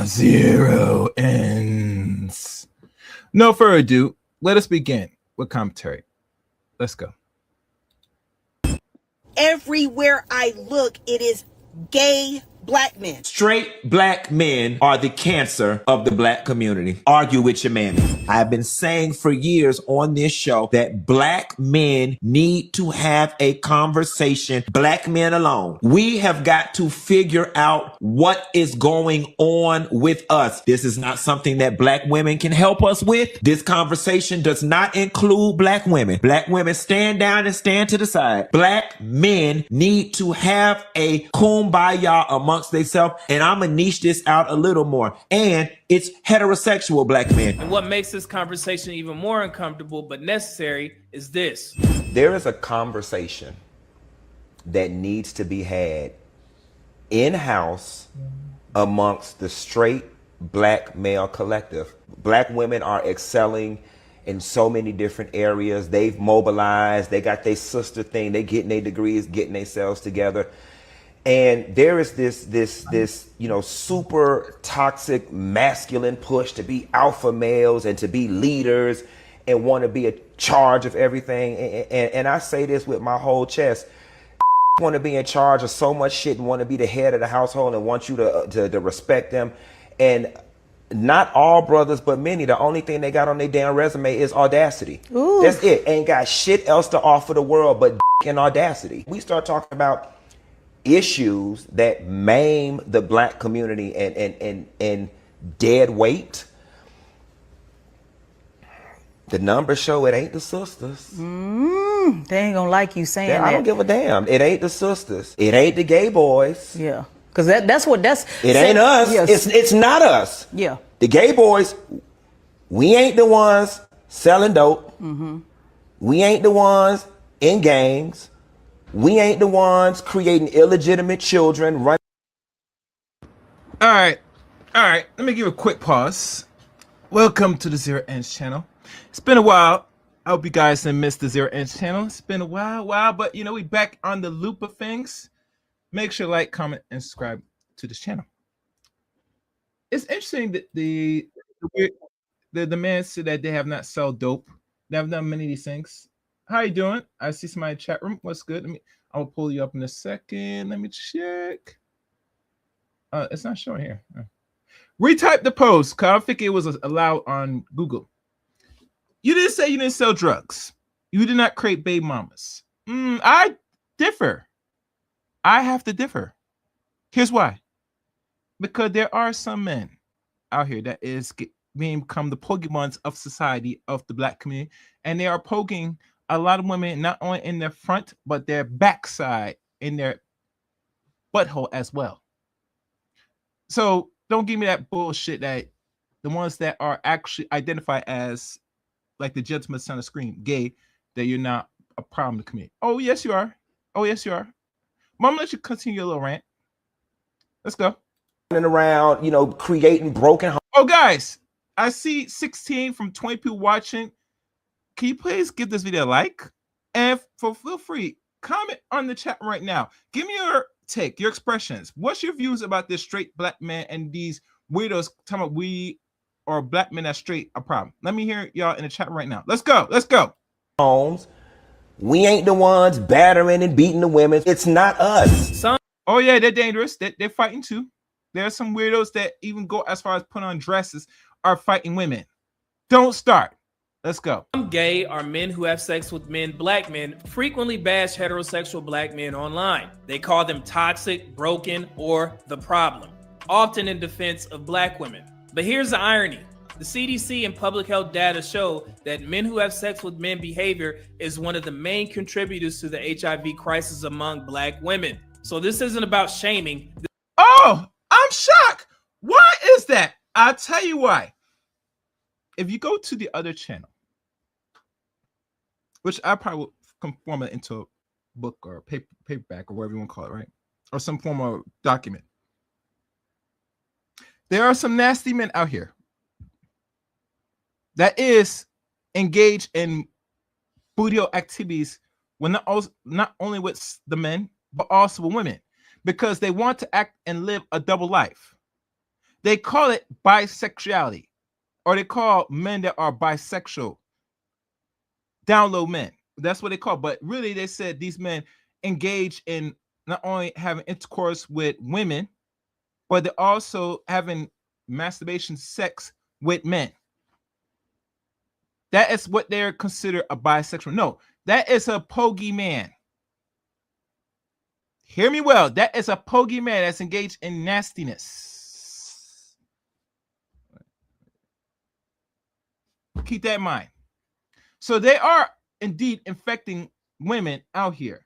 Zero ends. No further ado, let us begin with commentary. Let's go. Everywhere I look, it is gay black men. Straight black men are the cancer of the black community. Argue with your mammy. I've been saying for years on this show that black men need to have a conversation, black men alone. We have got to figure out what is going on with us. This is not something that black women can help us with. This conversation does not include black women. Black women, stand down and stand to the side. Black men need to have a kumbaya amongst themselves, and I'm gonna niche this out a little more. And it's heterosexual black men. And what makes this conversation even more uncomfortable but necessary is this. There is a conversation that needs to be had in-house amongst the straight black male collective. Black women are excelling in so many different areas. They've mobilized, they got their sister thing, they getting their degrees, getting themselves together. And there is this, super toxic masculine push to be alpha males and to be leaders and want to be in charge of everything. And I say this with my whole chest. Want to be in charge of so much shit and want to be the head of the household and want you to respect them. And not all brothers, but many, the only thing they got on their damn resume is audacity. Ooh. That's it. Ain't got shit else to offer the world but and audacity. We start talking about issues that maim the black community and dead weight. The numbers show it ain't the sisters. They ain't gonna like you saying that. I don't give a damn. It ain't the sisters. It ain't the gay boys. Yeah, because that's it ain't us. Yes. It's not us. Yeah. The gay boys, we ain't the ones selling dope. Mm-hmm. We ain't the ones in gangs. We ain't the ones creating illegitimate children. All right. Let me give a quick pause. Welcome to the Zero Inch channel. It's been a while. I hope you guys didn't miss the Zero Inch channel. It's been a while, but you know, we back on the loop of things. Make sure to like, comment, and subscribe to this channel. It's interesting that the man said that they have not sold dope. They have done many of these things. How you doing? I see somebody in the chat room. What's good? I'll pull you up in a second. Let me check. It's not showing here. Retype the post, because I think it was allowed on Google. You didn't say you didn't sell drugs. You did not create baby mamas. I differ. I have to differ. Here's why. Because there are some men out here that is become the Pokemons of society, of the black community, and they are poking a lot of women not only in their front, but their backside, in their butthole as well. So don't give me that bullshit that the ones that are actually identified as, like the gentleman son of scream, gay, that you're not a problem to commit. Oh, yes, you are. Oh, yes, you are. Mom, let you continue your little rant. Let's go. Around, you know, creating broken homes. Oh, guys, I see 16 from 20 people watching. Can you please give this video a like? And feel free, comment on the chat right now. Give me your take, your expressions. What's your views about this straight black man and these weirdos talking about we or black men that's straight a problem? Let me hear y'all in the chat right now. Let's go. Let's go. Homes. We ain't the ones battering and beating the women. It's not us. Oh, yeah, they're dangerous. They're fighting too. There are some weirdos that even go as far as put on dresses are fighting women. Don't start. Let's go. Some gay are men who have sex with men. Black men frequently bash heterosexual black men online. They call them toxic, broken, or the problem, often in defense of black women. But here's the irony. The CDC and public health data show that men who have sex with men behavior is one of the main contributors to the HIV crisis among black women. So this isn't about shaming. Oh, I'm shocked. Why is that? I'll tell you why. If you go to the other channel, which I probably will conform it into a book or a paperback or whatever you want to call it, right? Or some form of document. There are some nasty men out here that is engaged in booty activities when not only with the men, but also with women, because they want to act and live a double life. They call it bisexuality, or they call men that are bisexual down low men. That's what they call. But really, they said these men engage in not only having intercourse with women, but they're also having masturbation sex with men. That is what they're considered a bisexual. No, that is a pogy man. Hear me well. That is a pogy man that's engaged in nastiness. Keep that in mind. So they are indeed infecting women out here.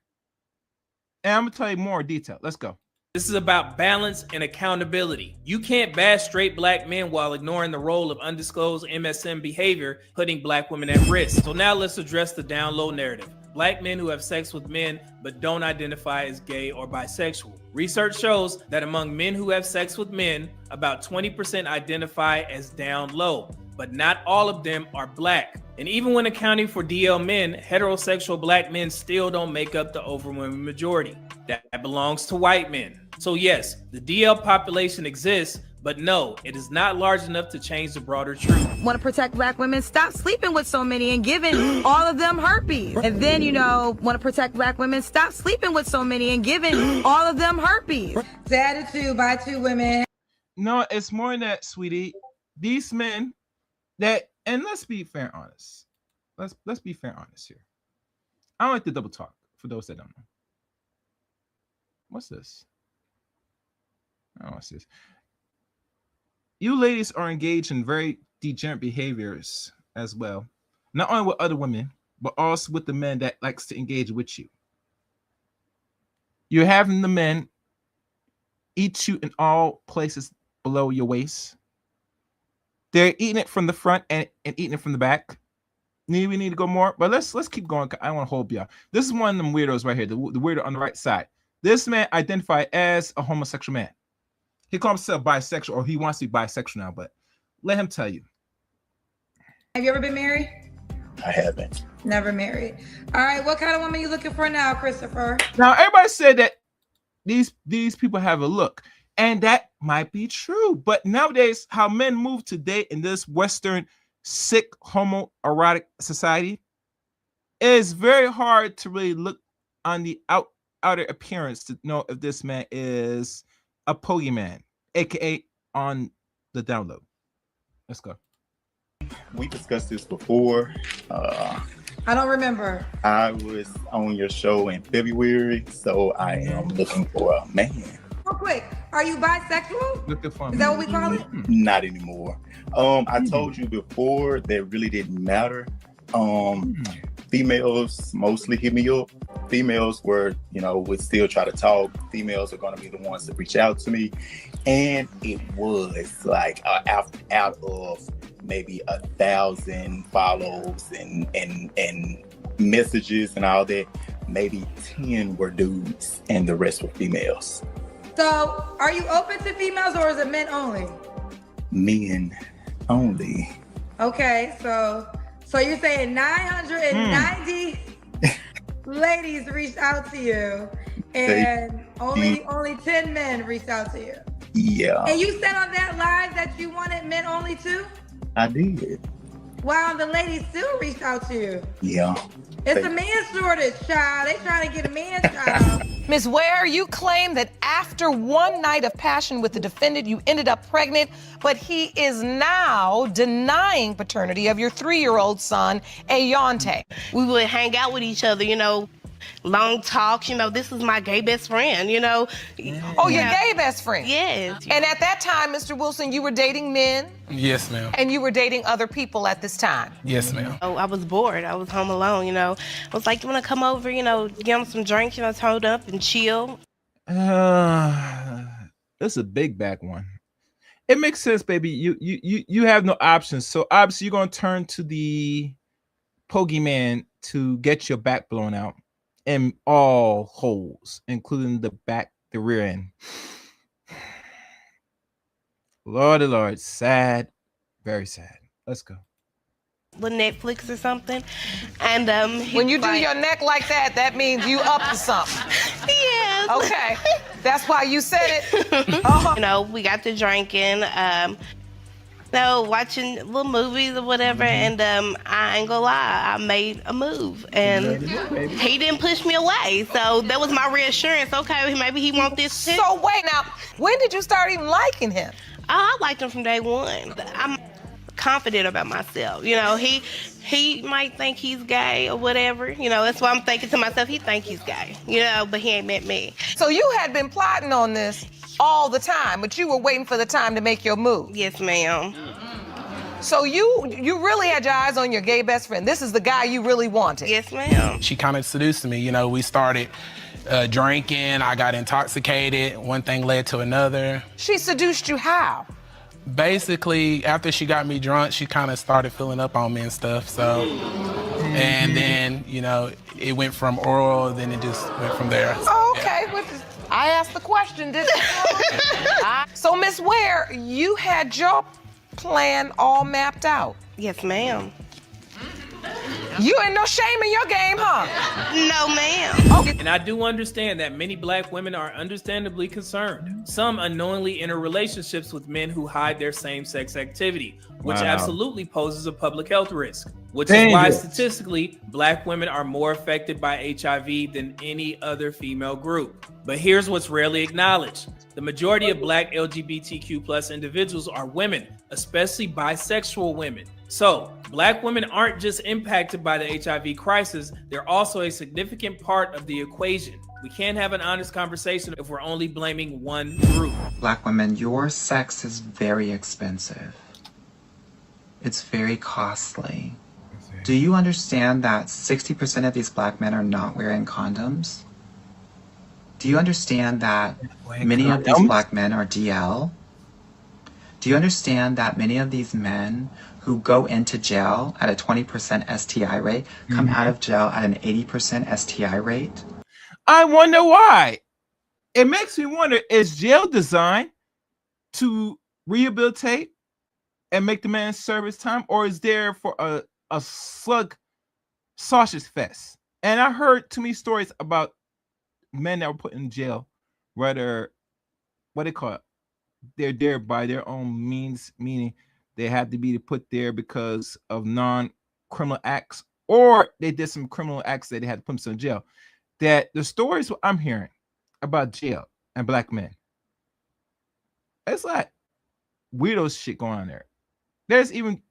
And I'm going to tell you more detail. Let's go. This is about balance and accountability. You can't bash straight black men while ignoring the role of undisclosed MSM behavior, putting black women at risk. So now let's address the down low narrative. Black men who have sex with men but don't identify as gay or bisexual. Research shows that among men who have sex with men, about 20% identify as down low, but not all of them are black. And even when accounting for DL men, heterosexual black men still don't make up the overwhelming majority. That belongs to white men. So yes, the DL population exists, but no, it is not large enough to change the broader truth. Want to protect black women? Stop sleeping with so many and giving all of them herpes. And then, want to protect black women? Stop sleeping with so many and giving all of them herpes. Attitude by two women. No, it's more than that, sweetie. These men that, and let's be fair and honest. Let's be fair and honest here. I don't like to double talk for those that don't know. What's this? I don't know what's this. You ladies are engaged in very degenerate behaviors as well. Not only with other women, but also with the men that likes to engage with you. You're having the men eat you in all places below your waist. They're eating it from the front and eating it from the back. We need to go more, but let's keep going. I don't want to hold you. This is one of them weirdos right here, the weirdo on the right side. This man identified as a homosexual man. He calls himself bisexual, or he wants to be bisexual now, but let him tell you. Have you ever been married? I haven't. Never married. All right, what kind of woman you looking for now, Christopher? Now, everybody said that these people have a look, and that might be true. But nowadays, how men move today in this Western sick homoerotic society, it's very hard to really look on the outer appearance to know if this man is a pogie man, aka on the download. Let's go. We discussed this before. I don't remember. I was on your show in February, so I am looking for a man. Real quick, are you bisexual? Looking for Is that what we call it? Not anymore. I told you before that really didn't matter. Females mostly hit me up. Females would still try to talk. Females are going to be the ones that reach out to me. And it was like out of maybe 1,000 follows and messages and all that, maybe 10 were dudes and the rest were females. So, are you open to females or is it men only? Men only. Okay, so you're saying 990 ladies reached out to you, and only 10 men reached out to you. Yeah. And you said on that live that you wanted men only too? I did. Wow, the ladies still reached out to you. Yeah. It's a man shortage, child. They trying to get a man, child. Ms. Ware, you claim that after one night of passion with the defendant, you ended up pregnant, but he is now denying paternity of your 3-year-old son, Ayante. We would hang out with each other, long talks. This is my gay best friend, Oh, your gay best friend? Yes. And at that time, Mr. Wilson, you were dating men? Yes, ma'am. And you were dating other people at this time? Yes, ma'am. Oh, I was bored. I was home alone, I was like, you want to come over, get him some drinks, hold up and chill. That's a big back one. It makes sense, baby. You have no options. So obviously you're going to turn to the pogie man to get your back blown out in all holes, including the rear end. Lordy Lord, sad, very sad. Let's go. With Netflix or something. And when you do your neck like that, that means you up to something. Yes. Okay. That's why you said it. We got to drinking, watching little movies or whatever, and I ain't gonna lie, I made a move, and he didn't push me away, so that was my reassurance. Okay, maybe he wants this too. So wait, now, when did you start even liking him? Oh, I liked him from day one. I'm confident about myself. He might think he's gay or whatever. That's why I'm thinking to myself, he think he's gay, but he ain't met me. So you had been plotting on this all the time, but you were waiting for the time to make your move. Yes, ma'am. So you really had your eyes on your gay best friend. This is the guy you really wanted. Yes, ma'am. She kind of seduced me. We started drinking. I got intoxicated. One thing led to another. She seduced you how? Basically, after she got me drunk, she kind of started filling up on me and stuff. So, and then, it went from oral, then it just went from there. Oh, okay. Yeah. I asked the question, didn't I? So, Miss Ware, you had your plan all mapped out. Yes, ma'am. You ain't no shame in your game, huh? No, ma'am. Okay. And I do understand that many black women are understandably concerned. Some unknowingly enter relationships with men who hide their same-sex activity, which absolutely poses a public health risk. Which is why statistically, black women are more affected by HIV than any other female group. But here's what's rarely acknowledged. The majority of black LGBTQ plus individuals are women, especially bisexual women. So black women aren't just impacted by the HIV crisis, they're also a significant part of the equation. We can't have an honest conversation if we're only blaming one group. Black women, your sex is very expensive. It's very costly. Do you understand that 60% of these black men are not wearing condoms? Do you understand that many of these black men are DL? Do you understand that many of these men who go into jail at a 20% STI rate come out of jail at an 80% STI rate? I wonder why. It makes me wonder, is jail designed to rehabilitate and make the man serve his time, or is there for a slug sausage fest? And I heard too many stories about men that were put in jail, whether what they call it, they're there by their own means, meaning they had to be put there because of non-criminal acts, or they did some criminal acts that they had to put them in jail. That the stories I'm hearing about jail and black men, it's like weirdo shit going on there. There's even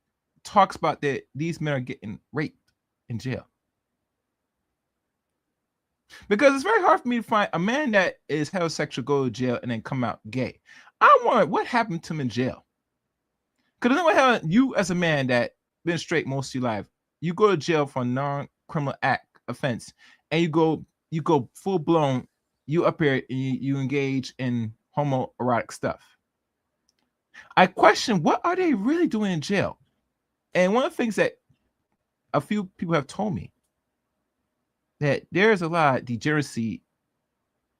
talks about that these men are getting raped in jail. Because it's very hard for me to find a man that is heterosexual go to jail and then come out gay. I wonder what happened to him in jail. Because you as a man that been straight most of your life, you go to jail for a non-criminal act offense, and you go full blown, you up here and you engage in homoerotic stuff. I question, what are they really doing in jail? And one of the things that a few people have told me, that there's a lot of degeneracy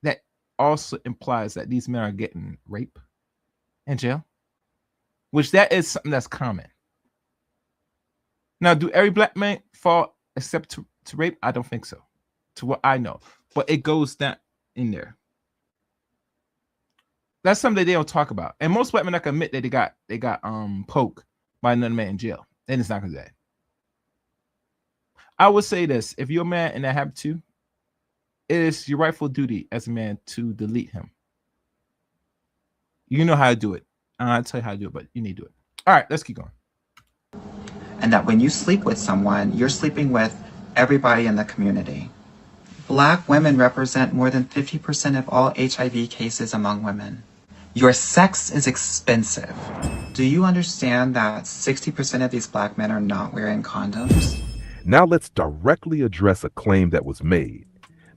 that also implies that these men are getting raped in jail, which that is something that's common. Now, do every black man fall except to rape? I don't think so, to what I know, but it goes down in there. That's something that they don't talk about, and most black men not gonna admit that they got poked by another man in jail, and it's not gonna do that. I would say this: if you're a man and that happened to you, it is your rightful duty as a man to delete him. You know how to do it. I'll tell you how to do it, but you need to do it. All right, let's keep going. And that when you sleep with someone, you're sleeping with everybody in the community. Black women represent more than 50% of all HIV cases among women. Your sex is expensive. Do you understand that 60% of these black men are not wearing condoms? Now let's directly address a claim that was made,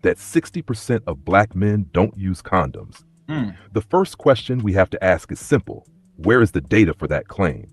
that 60% of black men don't use condoms. The first question we have to ask is simple. Where is the data for that claim?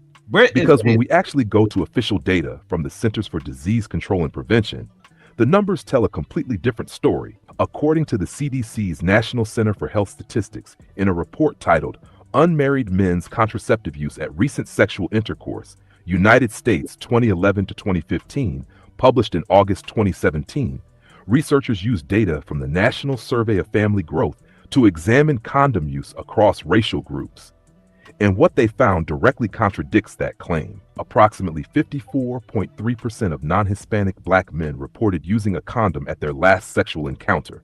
Because when we actually go to official data from the Centers for Disease Control and Prevention, the numbers tell a completely different story. According to the CDC's National Center for Health Statistics, in a report titled Unmarried Men's Contraceptive Use at Recent Sexual Intercourse, United States 2011 to 2015, published in August 2017, researchers used data from the National Survey of Family Growth to examine condom use across racial groups. And what they found directly contradicts that claim. Approximately 54.3% of non-Hispanic black men reported using a condom at their last sexual encounter.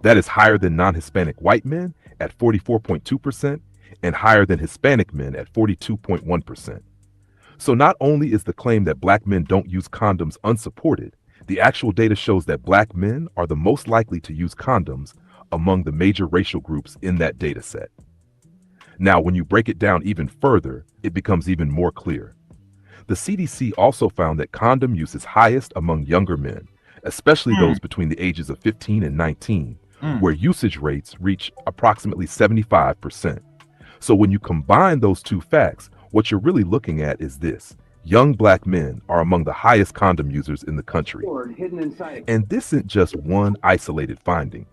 That is higher than non-Hispanic white men at 44.2% and higher than Hispanic men at 42.1%. So not only is the claim that black men don't use condoms unsupported, the actual data shows that black men are the most likely to use condoms among the major racial groups in that data set. Now, when you break it down even further, it becomes even more clear. The CDC also found that condom use is highest among younger men, especially those between the ages of 15 and 19, where usage rates reach approximately 75%. So when you combine those two facts, what you're really looking at is this. Young black men are among the highest condom users in the country. And this isn't just one isolated finding.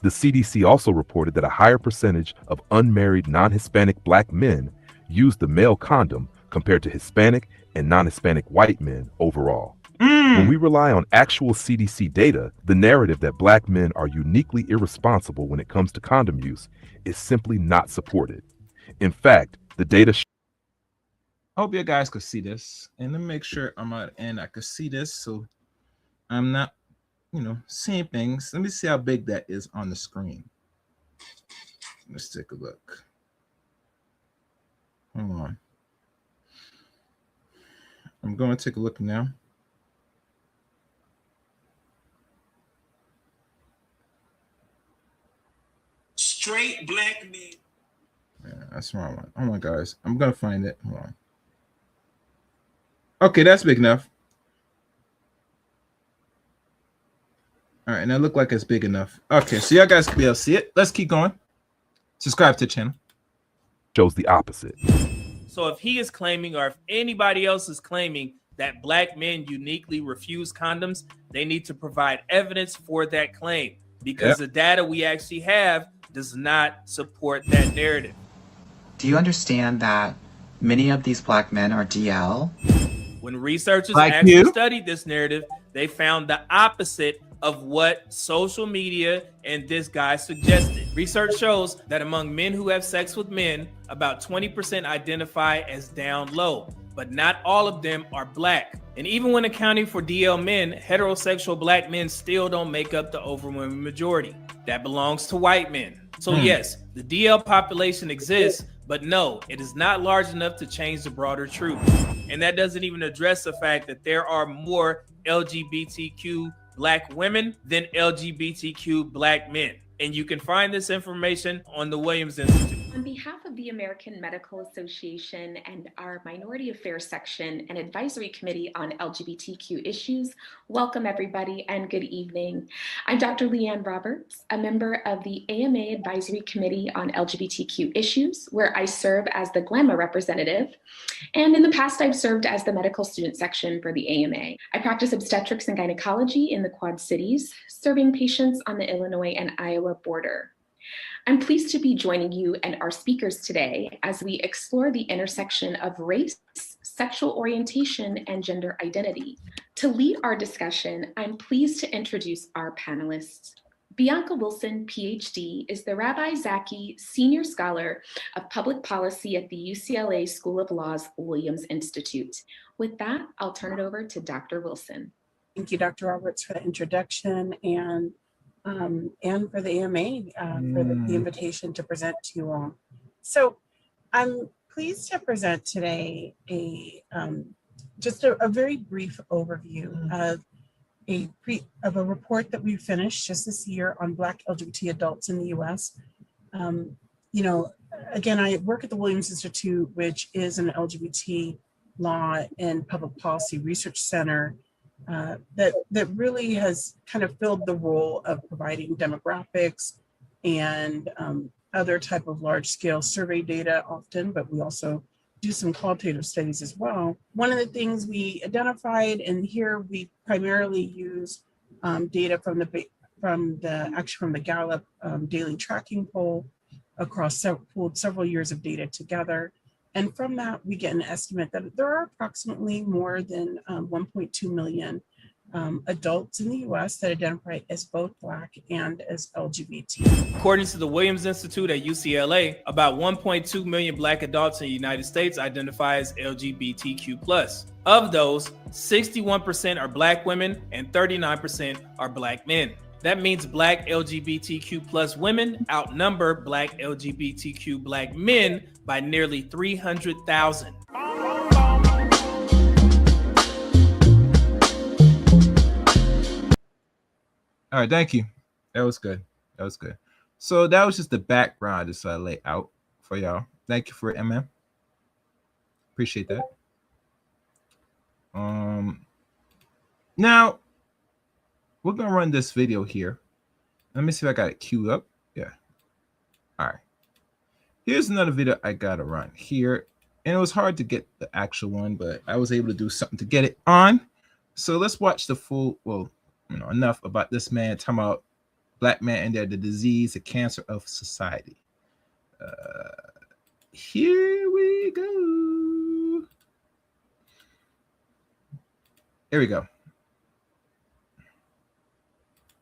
The CDC also reported that a higher percentage of unmarried non-Hispanic black men use the male condom compared to Hispanic and non-Hispanic white men overall. When we rely on actual CDC data, the narrative that black men are uniquely irresponsible when it comes to condom use is simply not supported. In fact, the data I hope you guys could see this, and let me make sure I'm at the end. I could see this, so I'm not, seeing things. Let me see how big that is on the screen. Let's take a look. Hold on. I'm going to take a look now. Straight black men. Yeah, that's the wrong one. Oh my guys, I'm gonna find it. Hold on. Okay, that's big enough. All right, and that look like it's big enough. Okay, so y'all guys can be able to see it. Let's keep going. Subscribe to the channel. Shows the opposite. So if he is claiming, or if anybody else is claiming that black men uniquely refuse condoms, they need to provide evidence for that claim, because the data we actually have does not support that narrative. Do you understand that Many of these black men are DL. When researchers Like actually you? studied this narrative, they found the opposite of what social media and this guy suggested. Research shows that among men who have sex with men, about 20% identify as down low, but not all of them are black. And even when accounting for DL men, heterosexual black men still don't make up the overwhelming majority. That belongs to white men. So yes, the DL population exists, but no, it is not large enough to change the broader truth. And that doesn't even address the fact that there are more LGBTQ black women than LGBTQ black men. And you can find this information on the Williams Institute. On behalf of the American Medical Association and our Minority Affairs Section and Advisory Committee on LGBTQ issues, welcome everybody and good evening. I'm Dr. Leanne Roberts, a member of the AMA Advisory Committee on LGBTQ issues, where I serve as the GLAMA representative. And in the past, I've served as the medical student section for the AMA. I practice obstetrics and gynecology in the Quad Cities, serving patients on the Illinois and Iowa border. I'm pleased to be joining you and our speakers today as we explore the intersection of race, sexual orientation, and gender identity. To lead our discussion, I'm pleased to introduce our panelists. Bianca Wilson, PhD, is the Rabbi Zaki Senior Scholar of Public Policy at the UCLA School of Law's Williams Institute. With that, I'll turn it over to Dr. Wilson. Thank you, Dr. Roberts, for the introduction and for the AMA for the invitation to present to you all. So I'm pleased to present today just a very brief overview of a report that we finished just this year on Black LGBT adults in the U.S. Again, I work at the Williams Institute, which is an LGBT law and public policy research center that really has kind of filled the role of providing demographics and other type of large scale survey data often, but we also do some qualitative studies as well. One of the things we identified, and here we primarily use data from the Gallup daily tracking poll across several years of data together. And from that, we get an estimate that there are approximately more than 1.2 million adults in the US that identify as both Black and as LGBT. According to the Williams Institute at UCLA, about 1.2 million Black adults in the United States identify as LGBTQ+. Of those, 61% are Black women and 39% are Black men. That means Black LGBTQ+ women outnumber Black LGBTQ Black men by nearly 300,000. All right, thank you. That was good. That was good. So that was just the background just I lay out for y'all. Thank you for it, MM. Appreciate that. Now we're gonna run this video here. Let me see if I got it queued up. Yeah. All right. Here's another video I gotta run here, and it was hard to get the actual one, but I was able to do something to get it on. So let's watch the full. Well, enough about this man talking about Black man and the disease, the cancer of society. Here we go. Here we go.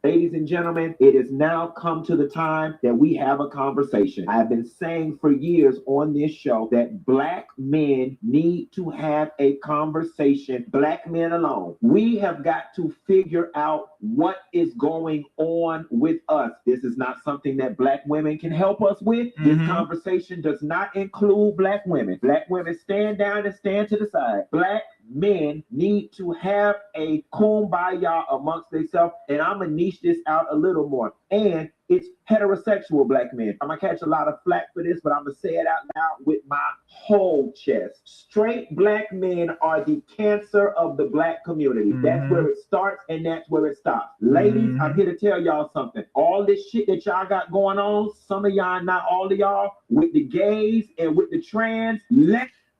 Ladies and gentlemen, it has now come to the time that we have a conversation. I've been saying for years on this show that Black men need to have a conversation, Black men alone. We have got to figure out what is going on with us. This is not something that Black women can help us with. This conversation does not include Black women. Black women, stand down and stand to the side. Black men need to have a kumbaya amongst themselves, and I'm gonna niche this out a little more. And it's heterosexual Black men. I'm gonna catch a lot of flack for this, but I'm gonna say it out loud with my whole chest. Straight Black men are the cancer of the Black community. That's where it starts and that's where it stops. Ladies, I'm here to tell y'all something. All this shit that y'all got going on, some of y'all, not all of y'all, with the gays and with the trans,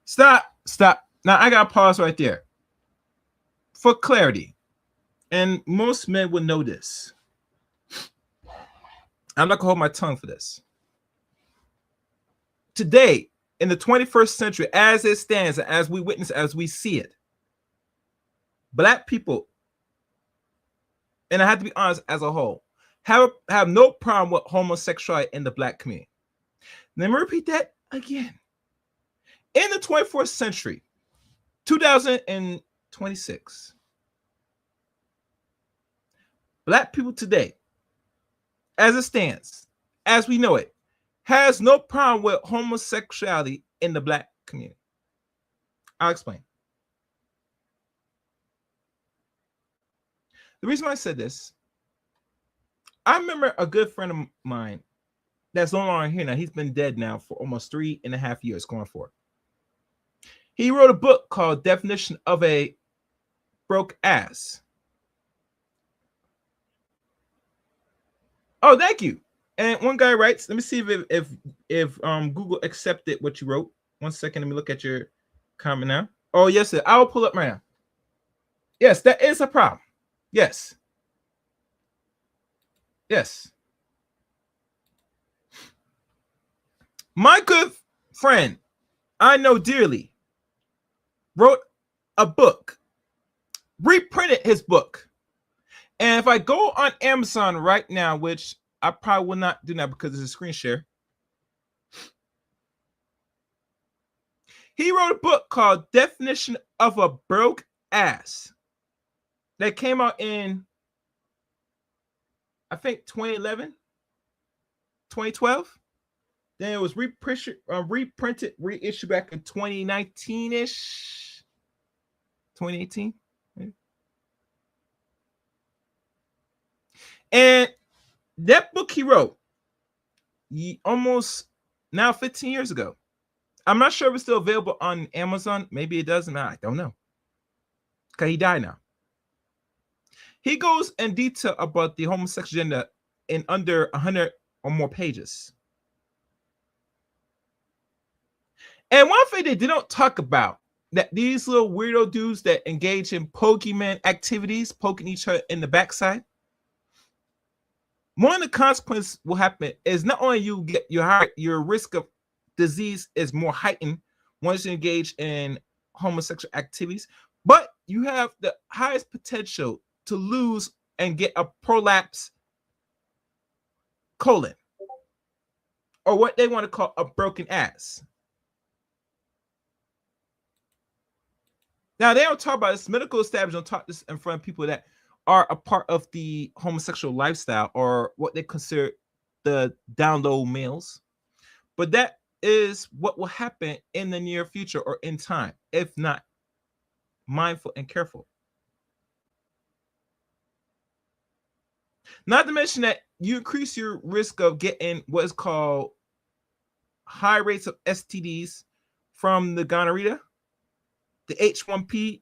Stop. Now, I got to pause right there. For clarity, and most men would know this. I'm not going to hold my tongue for this. Today, in the 21st century, as it stands, as we witness, as we see it, Black people, and I have to be honest, as a whole, have no problem with homosexuality in the Black community. Let me repeat that again. In the 21st century, 2026, Black people today, as it stands, as we know it, has no problem with homosexuality in the Black community. I'll explain. The reason why I said this, I remember a good friend of mine that's no longer here now. He's been dead now for almost 3.5 years, going for it. He wrote a book called Definition of a Broke Ass. Oh, thank you. And one guy writes, let me see if Google accepted what you wrote. 1 second, let me look at your comment now. Oh, yes, sir. I will pull up right now. Yes, that is a problem. Yes. Yes. My good friend, I know dearly, wrote a book, reprinted his book. And if I go on Amazon right now, which I probably will not do now because it's a screen share, he wrote a book called Definition of a Broke Ass that came out in, I think, 2011, 2012. Then it was reprinted, reissued back in 2019-ish, 2018. And that book he wrote almost now 15 years ago. I'm not sure if it's still available on Amazon. Maybe it doesn't. I don't know. Because he died now. He goes in detail about the homosexual agenda in under 100 or more pages. And one thing they didn't talk about, that these little weirdo dudes that engage in Pokemon activities, poking each other in the backside, one of the consequences will happen is not only you get your risk of disease is more heightened once you engage in homosexual activities, but you have the highest potential to lose and get a prolapse colon, or what they want to call a broken ass. Now, they don't talk about this. Medical establishments don't talk this in front of people that are a part of the homosexual lifestyle or what they consider the down low males. But that is what will happen in the near future or in time, if not mindful and careful. Not to mention that you increase your risk of getting what is called high rates of STDs from the gonorrhea, the H1P,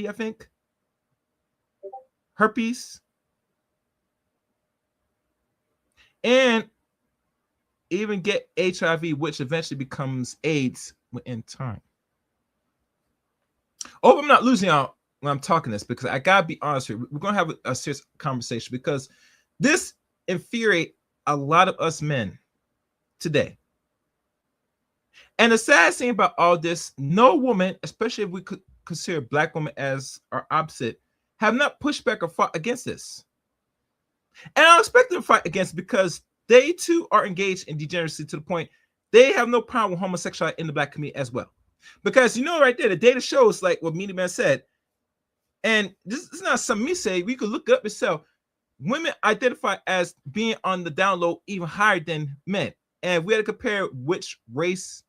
I think, herpes, and even get HIV, which eventually becomes AIDS in time. Oh, I'm not losing out when I'm talking this, because I gotta be honest here. We're gonna have a serious conversation, because this infuriates a lot of us men today. And the sad thing about all this, no woman, especially if we could consider Black women as our opposite, have not pushed back or fought against this. And I expect them to fight against it, because they too are engaged in degeneracy to the point they have no problem with homosexuality in the Black community as well. Because right there, the data shows, like what Meaty Man said, and this is not something me say, we could look it up yourself. Women identify as being on the down low even higher than men. And if we had to compare which race,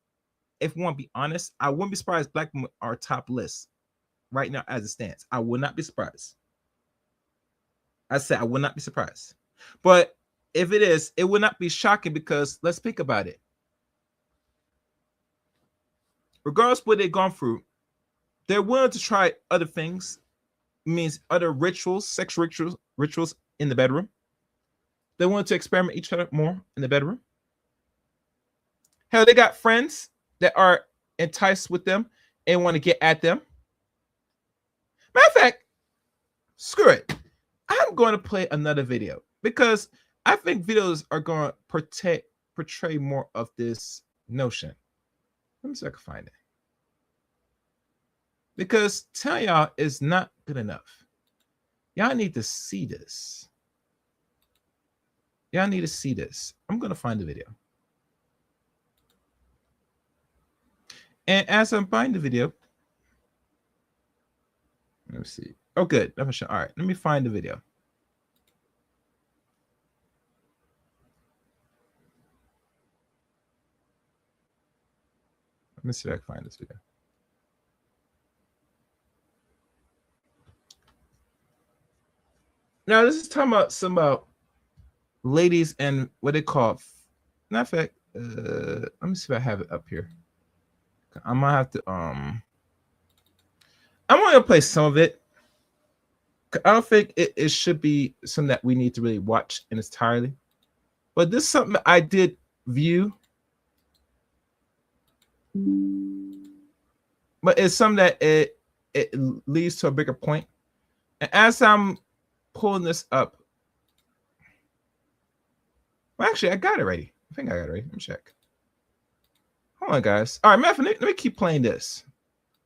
if we want to be honest, I wouldn't be surprised Black women are top list right now as it stands. I would not be surprised. I said I would not be surprised. But if it is, it would not be shocking, because let's think about it. Regardless of what they've gone through, they're willing to try other things. It means other rituals, sex rituals in the bedroom. They want to experiment each other more in the bedroom. Hell, they got friends that are enticed with them and want to get at them. Matter of fact, screw it. I'm going to play another video, because I think videos are going to portray more of this notion. Let me see if I can find it. Because tell y'all is not good enough. Y'all need to see this. Y'all need to see this. I'm going to find the video. And as I'm finding the video, let me see. Oh, good. All right, let me find the video. Let me see if I can find this video. Now, this is talking about some ladies and what they call, not fact. Let me see if I have it up here. I might have to. I'm going to play some of it. I don't think it should be something that we need to really watch in its entirety. But this is something I did view. But it's something that it leads to a bigger point. And as I'm pulling this up, well, actually, I got it ready. I think I got it ready. Let me check. Hold on, guys. All right, Matthew, let me keep playing this.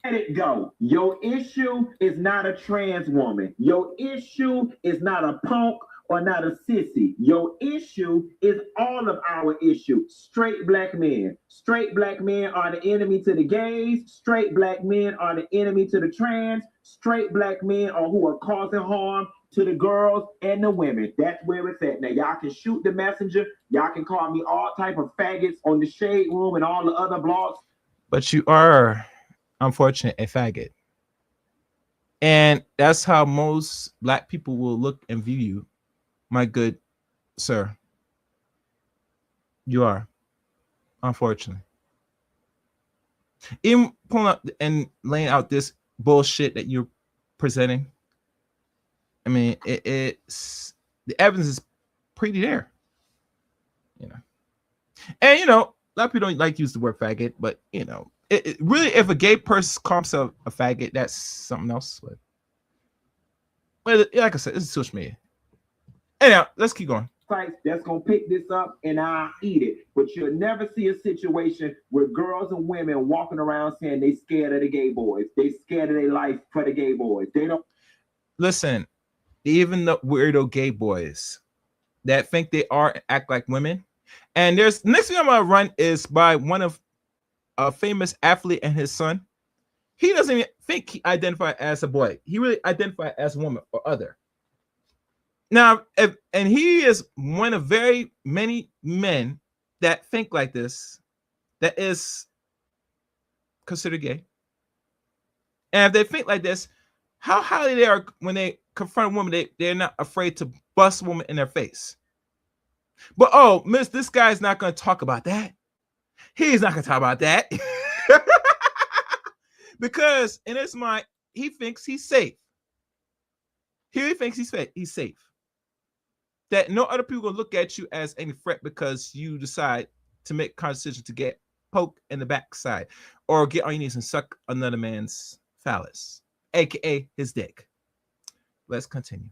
Let it go. Your issue is not a trans woman. Your issue is not a punk or not a sissy. Your issue is all of our issue. Straight black men. Straight black men are the enemy to the gays. Straight black men are the enemy to the trans. Straight black men are who are causing harm to the girls and the women. That's where it's at. Now, y'all can shoot the messenger. Y'all can call me all type of faggots on the Shade Room and all the other blogs. But you are, unfortunately, a faggot. And that's how most black people will look and view you, my good sir. You are, unfortunately. Even pulling up and laying out this bullshit that you're presenting, I mean, it's the evidence is pretty there, you know. And you know, a lot of people don't like to use the word faggot, but you know, it really, if a gay person calls himself a faggot, that's something else. But like I said, this is social media. Anyhow, let's keep going. That's gonna pick this up and I'll eat it. But you'll never see a situation where girls and women walking around saying they scared of the gay boys. They scared of their life for the gay boys. They don't listen. Even the weirdo gay boys that think they are and act like women. And there's next thing I'm gonna run is by one of a famous athlete and his son. He doesn't even think he identified as a boy. He really identified as a woman or other. Now, and he is one of very many men that think like this, that is considered gay. And if they think like this, how highly they are when they confront a woman, they're not afraid to bust a woman in their face. But oh, miss, this guy's not going to talk about that. He's not going to talk about that. Because in his mind, he thinks he's safe. He thinks he's safe. That no other people will look at you as any threat because you decide to make a decision to get poked in the backside or get on your knees and suck another man's phallus, aka his dick. Let's continue.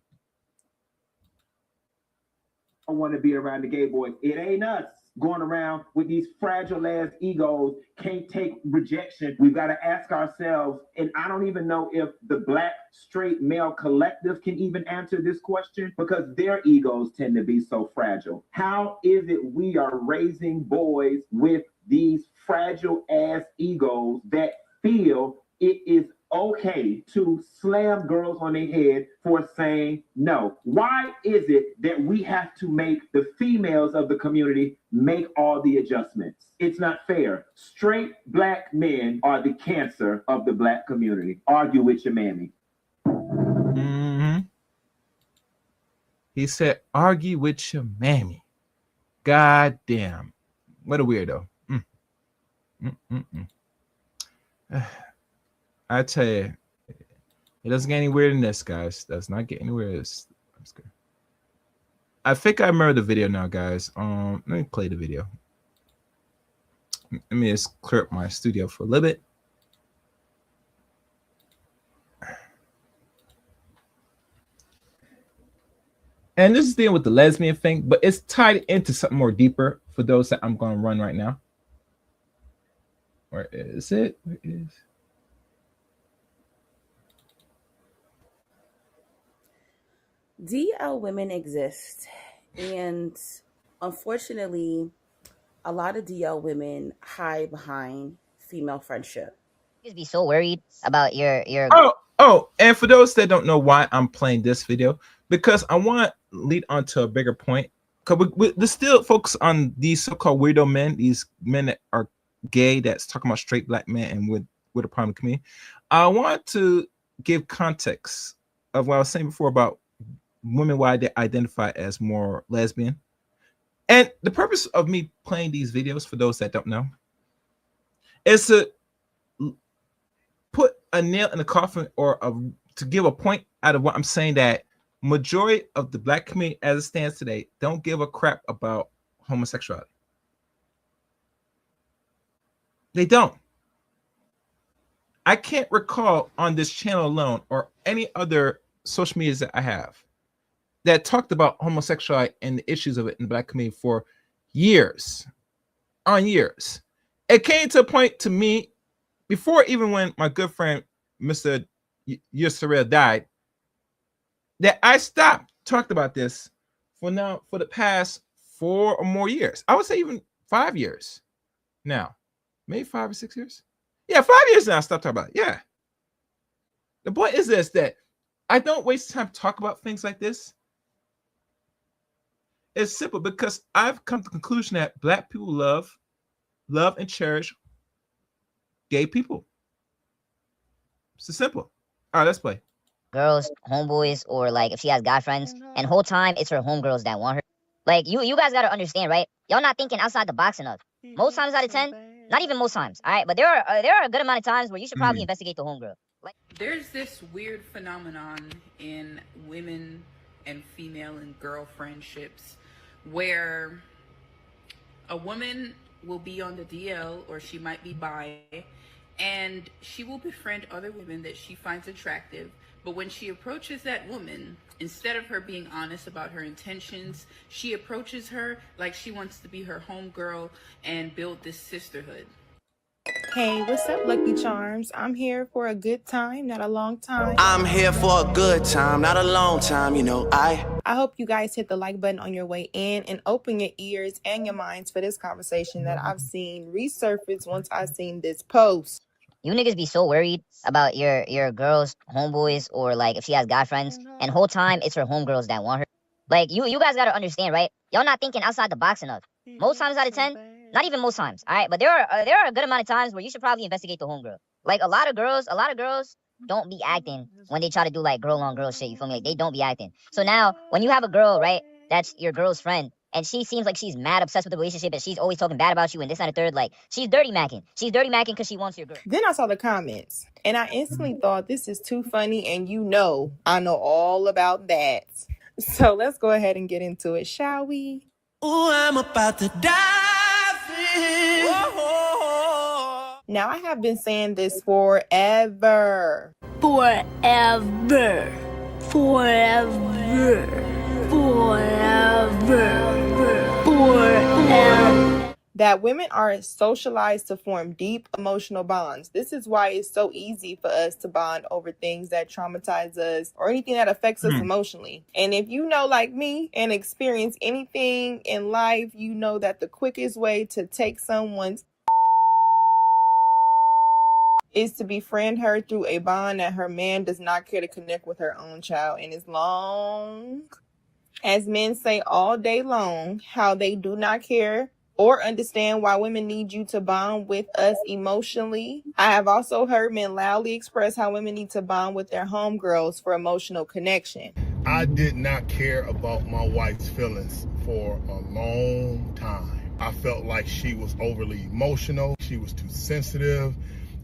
I want to be around the gay boys. It ain't us going around with these fragile ass egos, can't take rejection. We've got to ask ourselves, and I don't even know if the black straight male collective can even answer this question because their egos tend to be so fragile. How is it we are raising boys with these fragile ass egos that feel it is okay to slam girls on their head for saying no? Why is it that we have to make the females of the community make all the adjustments? It's not fair. Straight black men are the cancer of the black community. Argue with your mammy. Mm-hmm. He said, argue with your mammy. God damn. What a weirdo. I tell you, it doesn't get any weirder than this, guys. Does not get anywhere. That's good. I think I remember the video now, guys. Let me play the video. Let me just clear up my studio for a little bit. And this is dealing with the lesbian thing, but it's tied into something more deeper for those that I'm going to run right now. Where is it? Where is? DL women exist, and unfortunately, a lot of DL women hide behind female friendship. Just be so worried about your. Oh, and for those that don't know why I'm playing this video, because I want to lead on to a bigger point. Because we still focus on these so-called weirdo men, these men that are gay, that's talking about straight black men and with a problem community. I want to give context of what I was saying before about women, why they identify as more lesbian. And the purpose of me playing these videos, for those that don't know, is to put a nail in the coffin, or to give a point out of what I'm saying, that majority of the black community as it stands today don't give a crap about homosexuality. They don't. I can't recall on this channel alone or any other social medias that I have that talked about homosexuality and the issues of it in the black community for years on years. It came to a point to me before, even when my good friend Mr. Yusril died, that I stopped talking about this for the past 4 or more years. I would say even 5 years now, maybe 5 or 6 years. Yeah, 5 years now I stopped talking about it. Yeah. The point is this, that I don't waste time to talk about things like this. It's simple, because I've come to the conclusion that black people love and cherish gay people. It's simple. All right, let's play. Girls, homeboys, or like if she has guy friends, and whole time it's her homegirls that want her. Like you guys gotta understand, right? Y'all not thinking outside the box enough. Most times out of 10, not even most times, all right? But there are a good amount of times where you should probably investigate the homegirl. Like, there's this weird phenomenon in women and female and girl friendships where a woman will be on the DL, or she might be bi, and she will befriend other women that she finds attractive. But when she approaches that woman, instead of her being honest about her intentions, she approaches her like she wants to be her homegirl and build this sisterhood. Hey, what's up, Lucky Charms? I'm here for a good time, not a long time. I'm here for a good time, not a long time, you know. I hope you guys hit the like button on your way in and open your ears and your minds for this conversation that I've seen resurface once I've seen this post. you niggas be so worried about your girls, homeboys, or like if she has guy friends, and whole time it's her homegirls that want her. Like you guys gotta understand, right? Y'all not thinking outside the box enough. Most times out of 10, not even most times, all right? But there are a good amount of times where you should probably investigate the homegirl. Like a lot of girls don't be acting when they try to do like girl on girl shit. You feel me? Like they don't be acting. So now when you have a girl, right, that's your girl's friend, and she seems like she's mad obsessed with the relationship, and she's always talking bad about you and this and the third, like she's dirty macking. She's dirty macking because she wants your girl. Then I saw the comments, and I instantly thought, this is too funny, and I know all about that. So let's go ahead and get into it, shall we? Ooh, I'm about to dive in. Now, I have been saying this forever. Forever. That women are socialized to form deep emotional bonds. This is why it's so easy for us to bond over things that traumatize us or anything that affects us emotionally. And if you know, like me, and experience anything in life, you know that the quickest way to take someone's is to befriend her through a bond that her man does not care to connect with her own child. And as long as men say all day long how they do not care or understand why women need you to bond with us emotionally, I have also heard men loudly express how women need to bond with their homegirls for emotional connection. I did not care about my wife's feelings for a long time. I felt like she was overly emotional. She was too sensitive.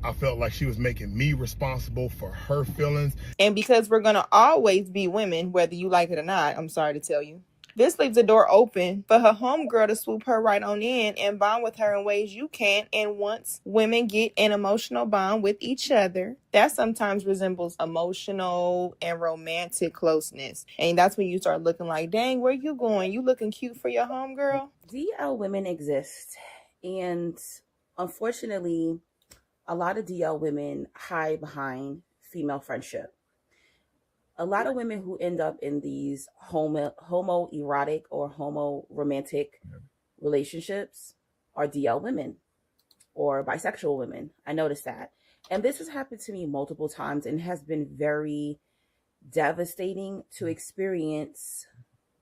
I felt like she was making me responsible for her feelings. And because we're going to always be women, whether you like it or not, I'm sorry to tell you, this leaves the door open for her homegirl to swoop her right on in and bond with her in ways you can't. And once women get an emotional bond with each other, that sometimes resembles emotional and romantic closeness. And that's when you start looking like, dang, where you going? You looking cute for your homegirl? DL women exist. And unfortunately, a lot of DL women hide behind female friendship. A lot of women who end up in these homoerotic or homo-romantic relationships are DL women or bisexual women. I noticed that. And this has happened to me multiple times and has been very devastating to experience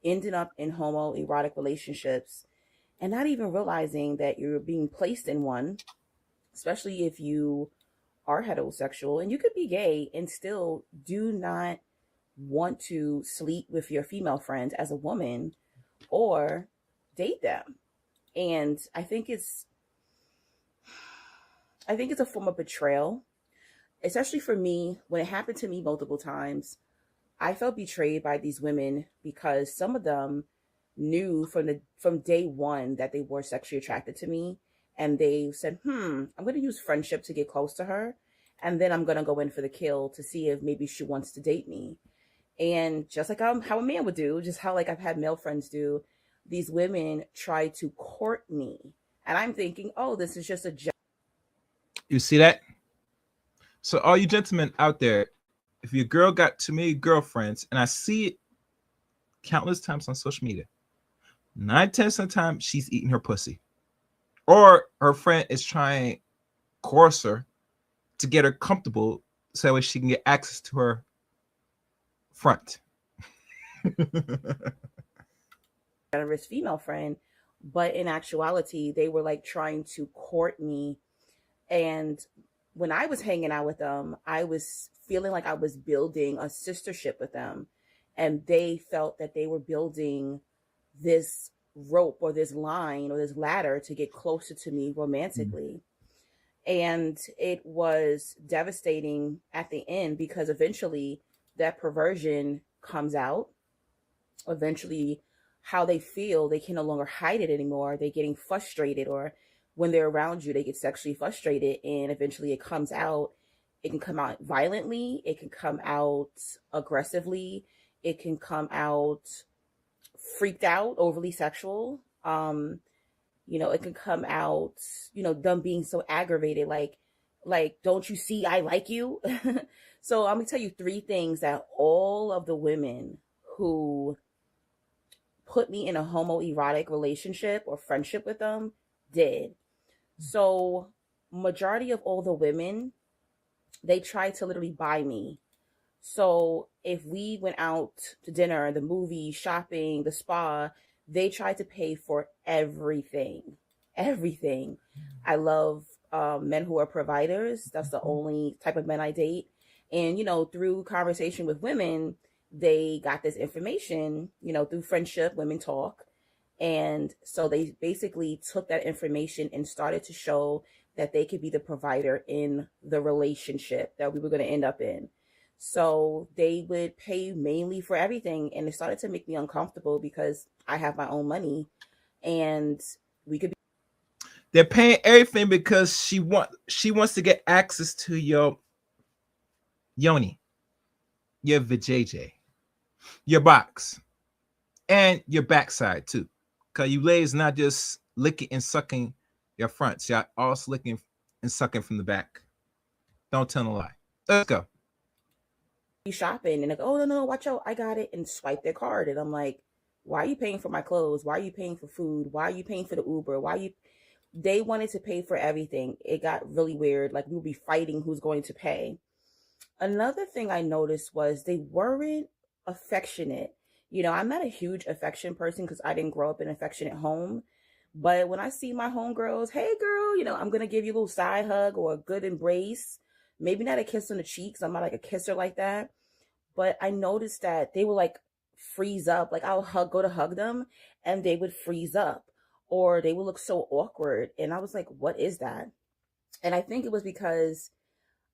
ending up in homoerotic relationships and not even realizing that you're being placed in one, especially if you are heterosexual, and you could be gay and still do not want to sleep with your female friends as a woman or date them. And I think it's a form of betrayal, especially for me. When it happened to me multiple times, I felt betrayed by these women because some of them knew from day one that they were sexually attracted to me, and they said, I'm going to use friendship to get close to her, and then I'm going to go in for the kill to see if maybe she wants to date me. And just like how a man would do, just how like I've had male friends do, these women try to court me, and I'm thinking, oh, this is just a joke. You see that? So all you gentlemen out there, if your girl got too many girlfriends, and I see it countless times on social media, 9/10 of the time she's eating her pussy, or her friend is trying to coerce her to get her comfortable so that way she can get access to her front. Generous female friend, but in actuality they were like trying to court me. And when I was hanging out with them, I was feeling like I was building a sistership with them, and they felt that they were building this rope or this line or this ladder to get closer to me romantically. And it was devastating at the end because eventually that perversion comes out. Eventually, how they feel, they can no longer hide it anymore. They're getting frustrated, or when they're around you, they get sexually frustrated, and eventually it comes out. It can come out violently. It can come out aggressively. It can come out freaked out, overly sexual. It can come out, them being so aggravated, like, don't you see I like you? So I'm gonna tell you 3 things that all of the women who put me in a homoerotic relationship or friendship with them did. So majority of all the women, they tried to literally buy me. So if we went out to dinner, the movie, shopping, the spa, they tried to pay for everything. Everything. I love men who are providers. That's the only type of men I date. And, through conversation with women, they got this information, through friendship, women talk. And so they basically took that information and started to show that they could be the provider in the relationship that we were going to end up in. So they would pay mainly for everything. And it started to make me uncomfortable because I have my own money and we could be. They're paying everything because she wants to get access to your yoni, your vajayjay, your box, and your backside too. Because you ladies not just licking and sucking your fronts, y'all also licking and sucking from the back. Don't tell a lie. Let's go. Shopping and like, oh no, watch out, I got it, and swipe their card. And I'm like, why are you paying for my clothes? Why are you paying for food? Why are you paying for the Uber? They wanted to pay for everything. It got really weird. Like, we would be fighting who's going to pay. Another thing I noticed was they weren't affectionate. I'm not a huge affection person because I didn't grow up in an affectionate home. But when I see my homegirls, hey girl, I'm going to give you a little side hug or a good embrace. Maybe not a kiss on the cheeks. I'm not like a kisser like that. But I noticed that they would like freeze up. Like, I'll go to hug them and they would freeze up, or they would look so awkward. And I was like, what is that? And I think it was because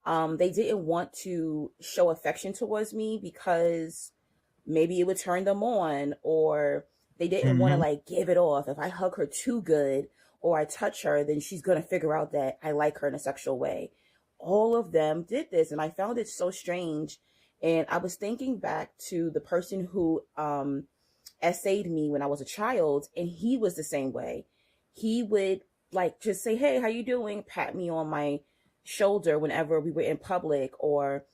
they didn't want to show affection towards me because maybe it would turn them on, or they didn't want to like give it off. If I hug her too good or I touch her, then she's going to figure out that I like her in a sexual way. All of them did this, and I found it so strange. And I was thinking back to the person who essayed me when I was a child, and he was the same way. He would like just say, hey, how you doing? Pat me on my shoulder whenever we were in public, or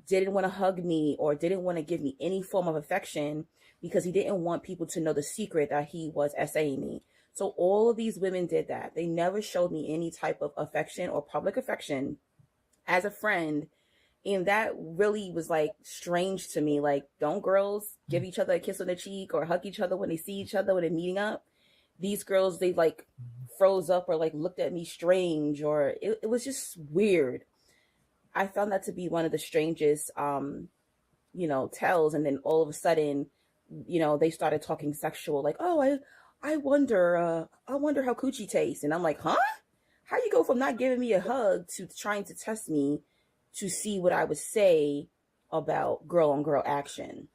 didn't want to hug me, or didn't want to give me any form of affection because he didn't want people to know the secret that he was SAing me. So all of these women did that. They never showed me any type of affection or public affection as a friend. And that really was like strange to me. Like, don't girls give each other a kiss on the cheek or hug each other when they see each other when they're meeting up? These girls, they like froze up or like looked at me strange, or it was just weird. I found that to be one of the strangest, tells. And then all of a sudden, they started talking sexual, like, oh, I wonder how coochie tastes. And I'm like, huh? How you go from not giving me a hug to trying to test me to see what I would say about girl on girl action?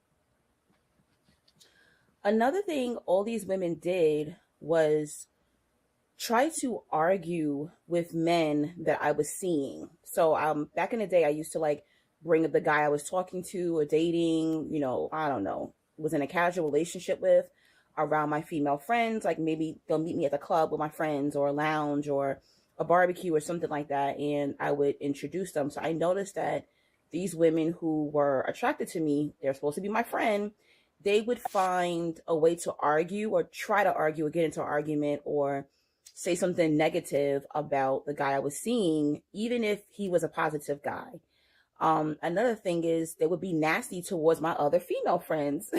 Another thing all these women did was try to argue with men that I was seeing. So back in the day, I used to like bring up the guy I was talking to or dating, I don't know, was in a casual relationship with, around my female friends. Like maybe they'll meet me at the club with my friends, or a lounge or a barbecue or something like that, and I would introduce them. So I noticed that these women who were attracted to me, they're supposed to be my friend, they would find a way to argue or try to argue or get into an argument or say something negative about the guy I was seeing, even if he was a positive guy. Another thing is they would be nasty towards my other female friends.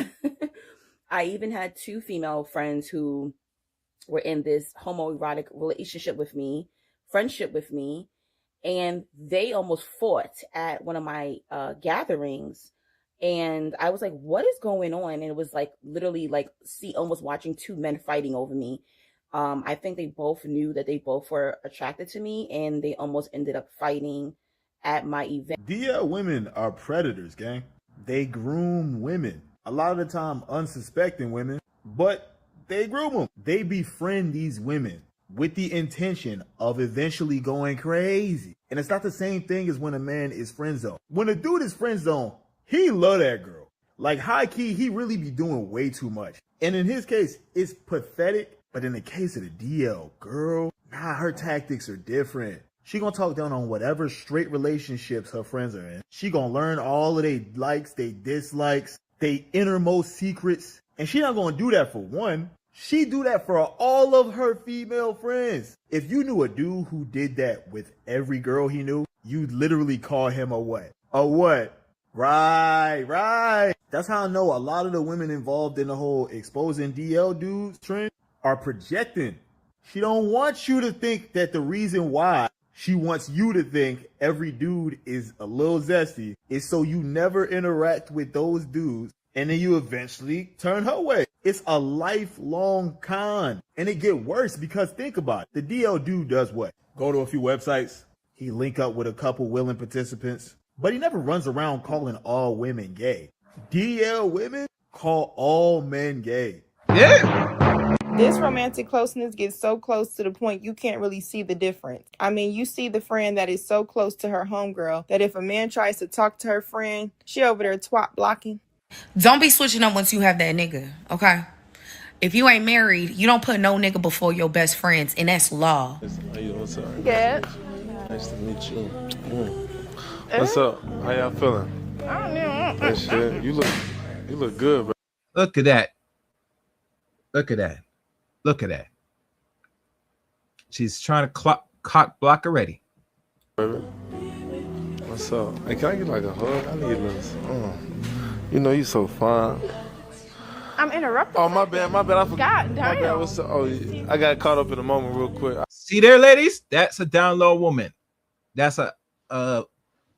I even had 2 female friends who were in this homoerotic friendship with me, and they almost fought at one of my gatherings. And I was like, what is going on? And it was like literally like almost watching 2 men fighting over me. I think they both knew that they both were attracted to me, and they almost ended up fighting at my event. DL women are predators, gang. They groom women. A lot of the time unsuspecting women, but they groom them. They befriend these women with the intention of eventually going crazy. And it's not the same thing as when a man is friend zone. When a dude is friend zone, he love that girl. Like high key, he really be doing way too much. And in his case, it's pathetic. But in the case of the DL girl, her tactics are different. She gonna talk down on whatever straight relationships her friends are in. She gonna learn all of their likes, they dislikes, they innermost secrets. And she not gonna do that for one. She do that for all of her female friends. If you knew a dude who did that with every girl he knew, you'd literally call him a what? A what? Right. That's how I know a lot of the women involved in the whole exposing DL dudes trend are projecting. She don't want you to think that the reason why she wants you to think every dude is a little zesty is so you never interact with those dudes, and then you eventually turn her way. It's a lifelong con. And it get worse because think about it. The DL dude does what? Go to a few websites. He link up with a couple willing participants, but he never runs around calling all women gay. DL women call all men gay. Yeah. This romantic closeness gets so close to the point you can't really see the difference. I mean, you see the friend that is so close to her homegirl that if a man tries to talk to her friend, she over there twat blocking. Don't be switching up once you have that nigga, okay? If you ain't married, you don't put no nigga before your best friends, and that's law. What's up? Good. Nice to meet you. What's up? How y'all feeling? That shit. You look good, bro. Look at that. She's trying to cock block already. What's up? Hey, can I get like a hug? I need this. You so fine. I'm interrupting. Oh, my bad. I forgot. God damn. My bad. What's up? Oh, I got caught up in the moment real quick. See there, ladies? That's a down low woman. That's a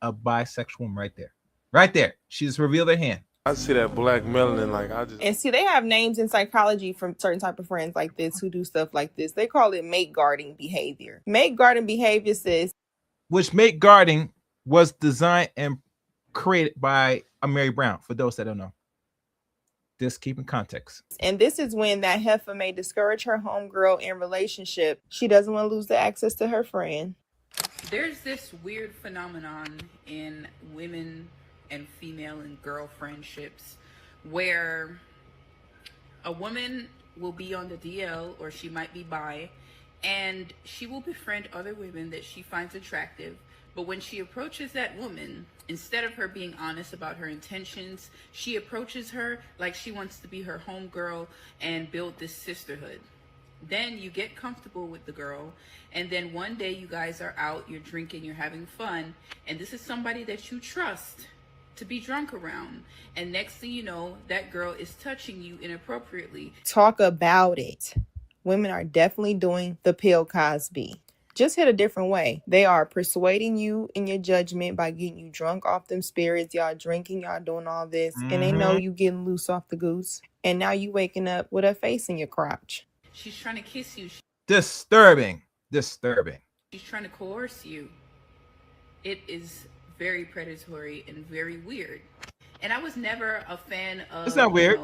bisexual woman right there. Right there. She just revealed her hand. I see that black melanin, And see, they have names in psychology from certain type of friends like this who do stuff like this. They call it mate guarding behavior. Mate guarding behavior says, which mate guarding was designed and created by Mary Brown, for those that don't know. Just keep in context. And this is when that heifer may discourage her homegirl in relationship. She doesn't want to lose the access to her friend. There's this weird phenomenon in women and female and girl friendships where a woman will be on the DL or she might be bi, And she will befriend other women that she finds attractive. But when she approaches that woman, instead of her being honest about her intentions, she approaches her like she wants to be her homegirl and build this sisterhood. Then you get comfortable with the girl, and then one day you guys are out, you're drinking, you're having fun, and this is somebody that you trust to be drunk around. And next thing you know, that girl is touching you inappropriately. Talk about it. Women are definitely doing the Bill Cosby. Just hit a different way. They are persuading you in your judgment by getting you drunk off them spirits. Y'all drinking, y'all doing all this. And they know you getting loose off the goose. And now you waking up with a face in your crotch. She's trying to kiss you. Disturbing. Disturbing. She's trying to coerce you. It is very predatory and very weird. And I was never a fan of, it's not weird.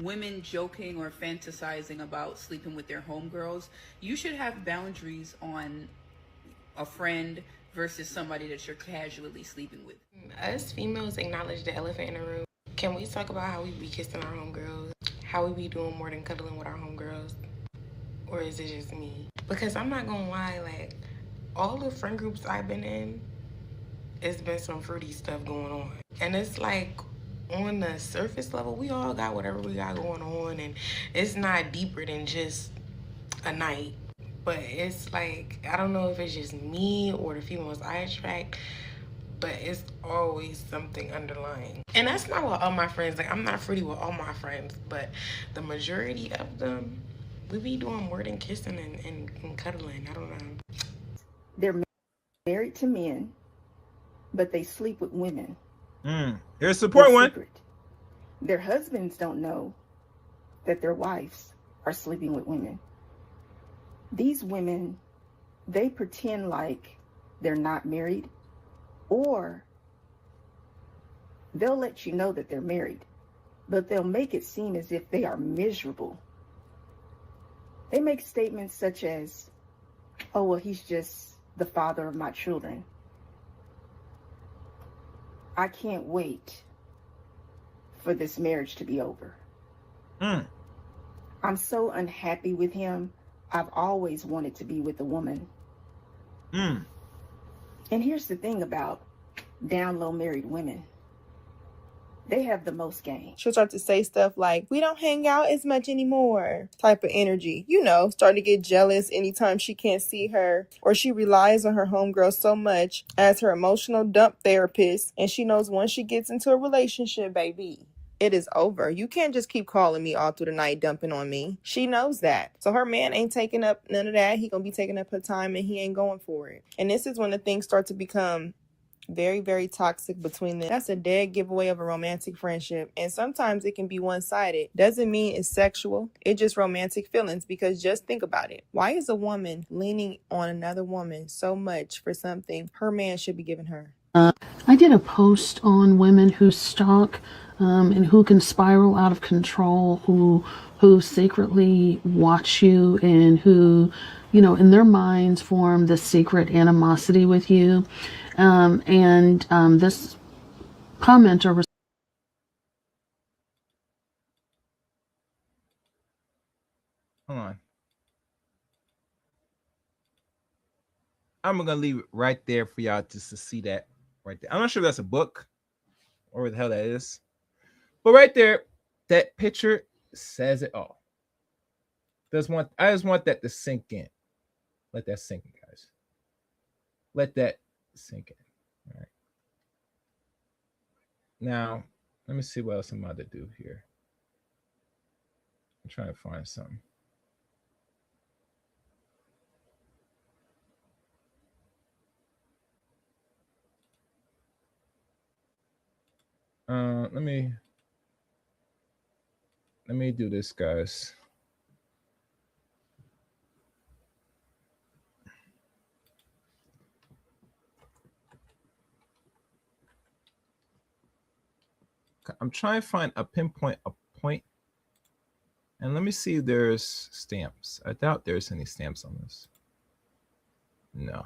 Women joking or fantasizing about sleeping with their homegirls. You should have boundaries on a friend versus somebody that you're casually sleeping with. Us females acknowledge the elephant in the room. Can we talk about how we be kissing our homegirls? How we be doing more than cuddling with our homegirls? Or is it just me? Because I'm not gonna lie, like, all the friend groups I've been in, it's been some fruity stuff going on. And it's like, on the surface level, we all got whatever we got going on, and it's not deeper than just a night. But it's like, I don't know if it's just me or the females I attract, but it's always something underlying. And that's not with all my friends. Like, I'm not fruity with all my friends, but the majority of them, we be doing more than kissing and cuddling. I don't know. They're married to men, but they sleep with women. Here's a support one. Their husbands don't know that their wives are sleeping with women. These women, they pretend like they're not married, or they'll let you know that they're married, but they'll make it seem as if they are miserable. They make statements such as, oh, well, he's just the father of my children. I can't wait for this marriage to be over. I'm so unhappy with him. I've always wanted to be with a woman. And here's the thing about down low married women. They have the most game. She'll start to say stuff like, we don't hang out as much anymore, type of energy. You know, starting to get jealous anytime she can't see her, or she relies on her homegirl so much as her emotional dump therapist, and she knows once she gets into a relationship, baby, it is over. You can't just keep calling me all through the night, dumping on me. She knows that. So her man ain't taking up none of that. He gonna be taking up her time, and he ain't going for it. And this is when the things start to become very, very toxic between them. That's a dead giveaway of a romantic friendship. And sometimes it can be one-sided. Doesn't mean it's sexual. It's just romantic feelings, because just think about it. Why is a woman leaning on another woman so much for something her man should be giving her? I did a post on women who stalk and who can spiral out of control, who secretly watch you, and who, you know, in their minds form this secret animosity with you. This commenter Hold on. I'm gonna leave it right there for y'all just to see that right there. I'm not sure if that's a book or what the hell that is, but right there, that picture says it all. I just want that to sink in. Let that sink in, guys. Let that sink in. All right. Now, let me see what else I'm about to do here. I'm trying to find something. Let me do this, guys. I'm trying to find a pinpoint, a point. And let me see if there's stamps. I doubt there's any stamps on this. No.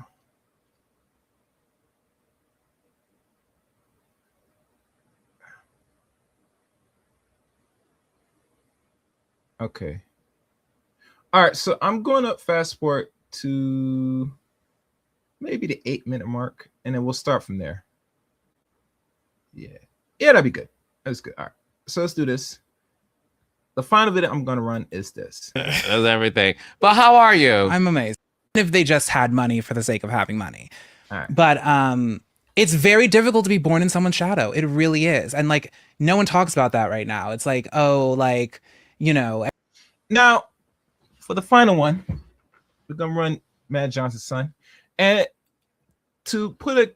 Okay. All right, so I'm going to fast forward to maybe the 8-minute mark, and then we'll start from there. Yeah, that'd be good. That's good. All right, so let's do this. The final video I'm going to run is this. That's everything. But how are you? I'm amazed. If they just had money for the sake of having money. Right. But it's very difficult to be born in someone's shadow. It really is. And like no one talks about that right now. It's like, oh, like, you know. Now, for the final one, we're going to run Mad Johnson's son. And to put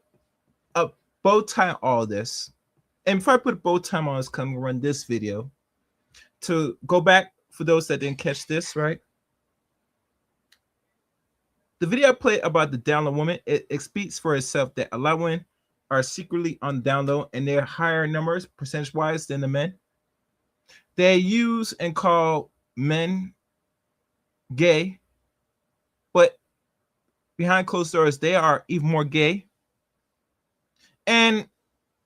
a bow tie on all this, and before I put a bow tie on this, come run this video. To go back for those that didn't catch this, right? The video I played about the down low woman, it speaks for itself that a lot of women are secretly on down low and they're higher numbers percentage-wise than the men. They use and call men gay, but behind closed doors, they are even more gay. And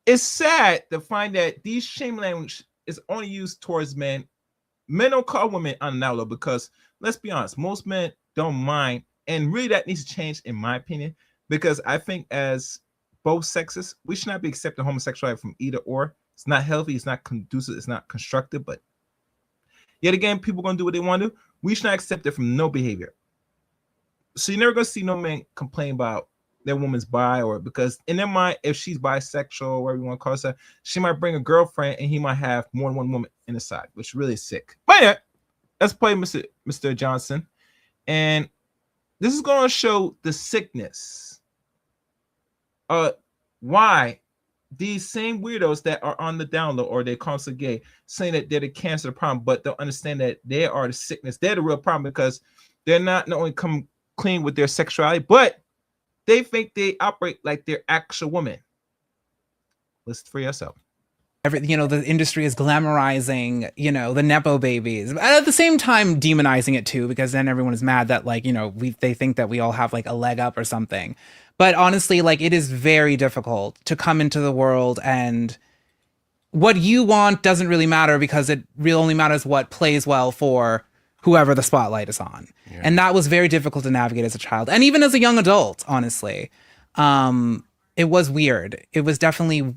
it's sad to find that these shame language is only used towards men. Men don't call women on down low because, let's be honest, most men don't mind. And really that needs to change, in my opinion, because I think as both sexes, we should not be accepting homosexuality from either or. It's not healthy, it's not conducive, it's not constructive, but yet again, people are going to do what they want to do. We should not accept it from no behavior. So you're never going to see no man complain about their woman's bi, or because in their mind, if she's bisexual or whatever you want to call her, she might bring a girlfriend and he might have more than one woman in the side, which really is sick. But yeah, let's play Mr. Johnson. And this is going to show the sickness. Why these same weirdos that are on the down low, or they constantly gay, saying that they're the cancer of the problem, but don't understand that they are the sickness. They're the real problem because they're not only come clean with their sexuality, but they think they operate like they're actual women. Listen for yourself. The industry is glamorizing, the Nepo babies. But at the same time, demonizing it too, because then everyone is mad that they think that we all have like a leg up or something. But honestly, like it is very difficult to come into the world and what you want doesn't really matter because it really only matters what plays well for whoever the spotlight is on. Yeah. And that was very difficult to navigate as a child. And even as a young adult, honestly, it was weird. It definitely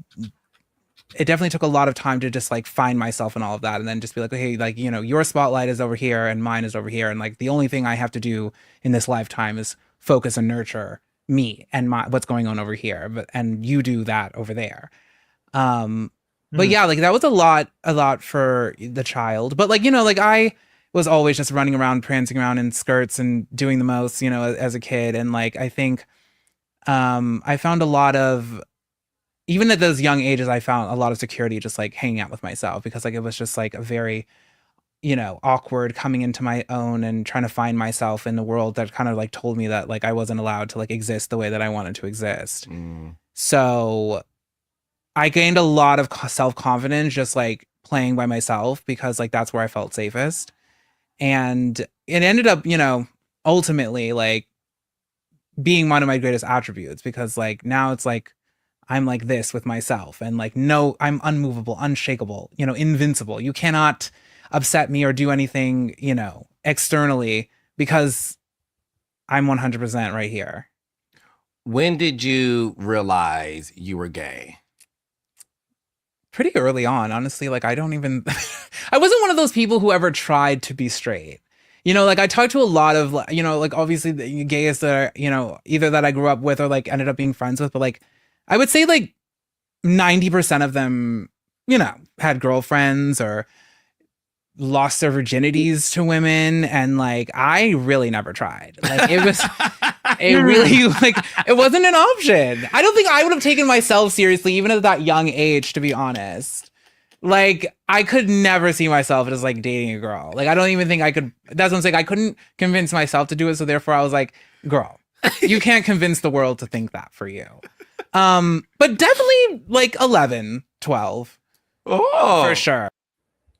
took a lot of time to just like find myself and all of that. And then just be like, hey, like, your spotlight is over here and mine is over here. And like, the only thing I have to do in this lifetime is focus and nurture me and what's going on over here. And you do that over there. But yeah, like that was a lot for the child. But like, I was always just running around, prancing around in skirts and doing the most, as a kid. And like, I think I found a lot of, even at those young ages, I found a lot of security just like hanging out with myself because like it was just like a very, awkward coming into my own and trying to find myself in the world that kind of like told me that like I wasn't allowed to like exist the way that I wanted to exist. So I gained a lot of self-confidence just like playing by myself because like that's where I felt safest. And it ended up, ultimately like being one of my greatest attributes because like now it's like I'm like this with myself and like, no, I'm unmovable, unshakable, invincible. You cannot upset me or do anything, externally because I'm 100% right here. When did you realize you were gay? Pretty early on, honestly. Like I don't even, I wasn't one of those people who ever tried to be straight. Like I talked to a lot of, like obviously the gayest that are, either that I grew up with or like ended up being friends with, but like, I would say like 90% of them, had girlfriends or lost their virginities to women. And like, I really never tried. Like it was, it really like, it wasn't an option. I don't think I would have taken myself seriously, even at that young age, to be honest. Like I could never see myself as like dating a girl. Like, I don't even think I could, that's what I'm saying. I couldn't convince myself to do it. So therefore I was like, girl, you can't convince the world to think that for you. But definitely like 11, 12. Oh, for sure.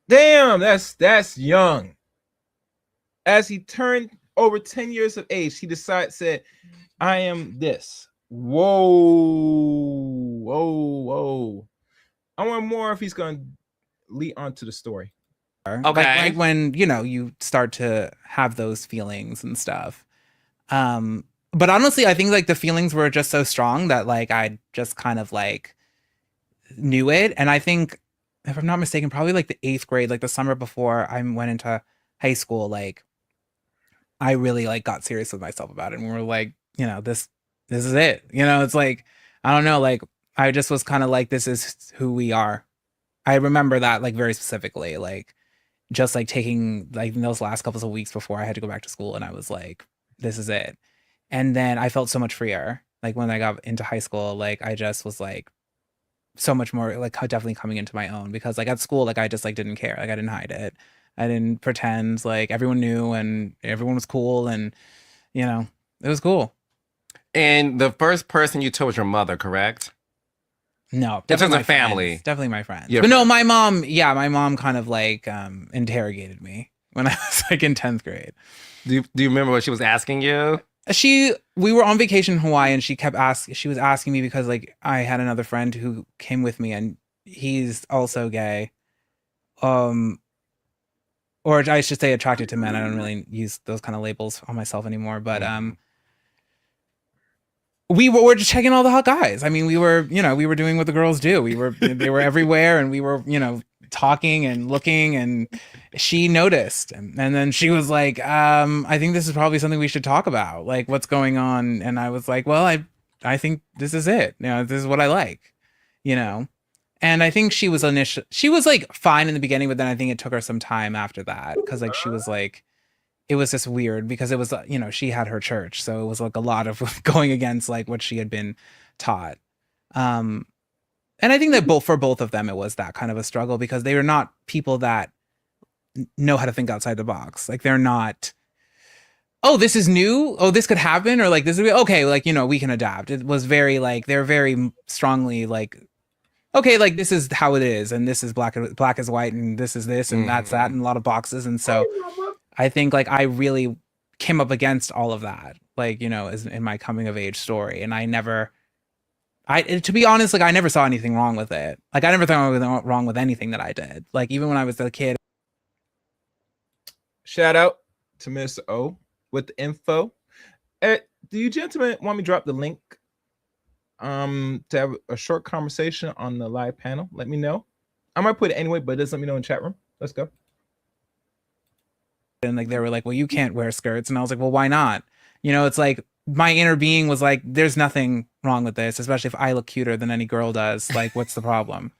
Damn, that's young. As he turned over 10 years of age, he said, I am this. Whoa. I want more if he's going to lead on to the story. Like when, you know, you start to have those feelings and stuff. But honestly, I think like the feelings were just so strong that like I just kind of like knew it. And I think, if I'm not mistaken, probably like the 8th grade, like the summer before I went into high school, like I really like got serious with myself about it. And we were like, you know, this is it. You know, it's like, I don't know, like I just was kind of like, this is who we are. I remember that like very specifically, like just like taking like those last couple of weeks before I had to go back to school, and I was like, this is it. And then I felt so much freer. Like when I got into high school, like I just was like so much more like definitely coming into my own, because like at school, like I just like didn't care. Like I didn't hide it. I didn't pretend. Like everyone knew and everyone was cool, and you know, it was cool. And the first person you told was your mother, correct? No, in terms my of family. friends. Definitely my friends. Your But no, my mom kind of like interrogated me when I was like in 10th grade. Do you remember what she was asking you? We were on vacation in Hawaii, and she was asking me because like I had another friend who came with me, and he's also gay. Or I should say attracted to men. I don't really use those kind of labels on myself anymore, but we were just checking all the hot guys. I mean, we were doing what the girls do. They were everywhere, and we were, you know, talking and looking, and she noticed. And then she was like, I think this is probably something we should talk about. Like, what's going on? And I was like, well, I think this is it. You know, this is what I like, you know? And I think she was like fine in the beginning, but then I think it took her some time after that. Cause like, she was like, it was just weird because it was, you know, she had her church. So it was like a lot of going against like what she had been taught. And I think that for both of them, it was that kind of a struggle because they were not people that know how to think outside the box. Like they're not, oh, this is new. Oh, this could happen. Or like, this is okay. Like, you know, we can adapt. It was very like, they're very strongly like, okay, like this is how it is. And this is black is white. And this is this. And that's that. And a lot of boxes. And so I think like I really came up against all of that, like, you know, as in my coming of age story. And to be honest, like I never saw anything wrong with it. Like I never thought anything wrong with anything that I did. Like even when I was a kid. Shout out to Mr. O with the info. Do you gentlemen want me to drop the link to have a short conversation on the live panel? Let me know. I might put it anyway, but just let me know in the chat room. Let's go. And like they were like, well, you can't wear skirts. And I was like, well, why not? You know, it's like my inner being was like, there's nothing wrong with this, especially if I look cuter than any girl does. Like, what's the problem?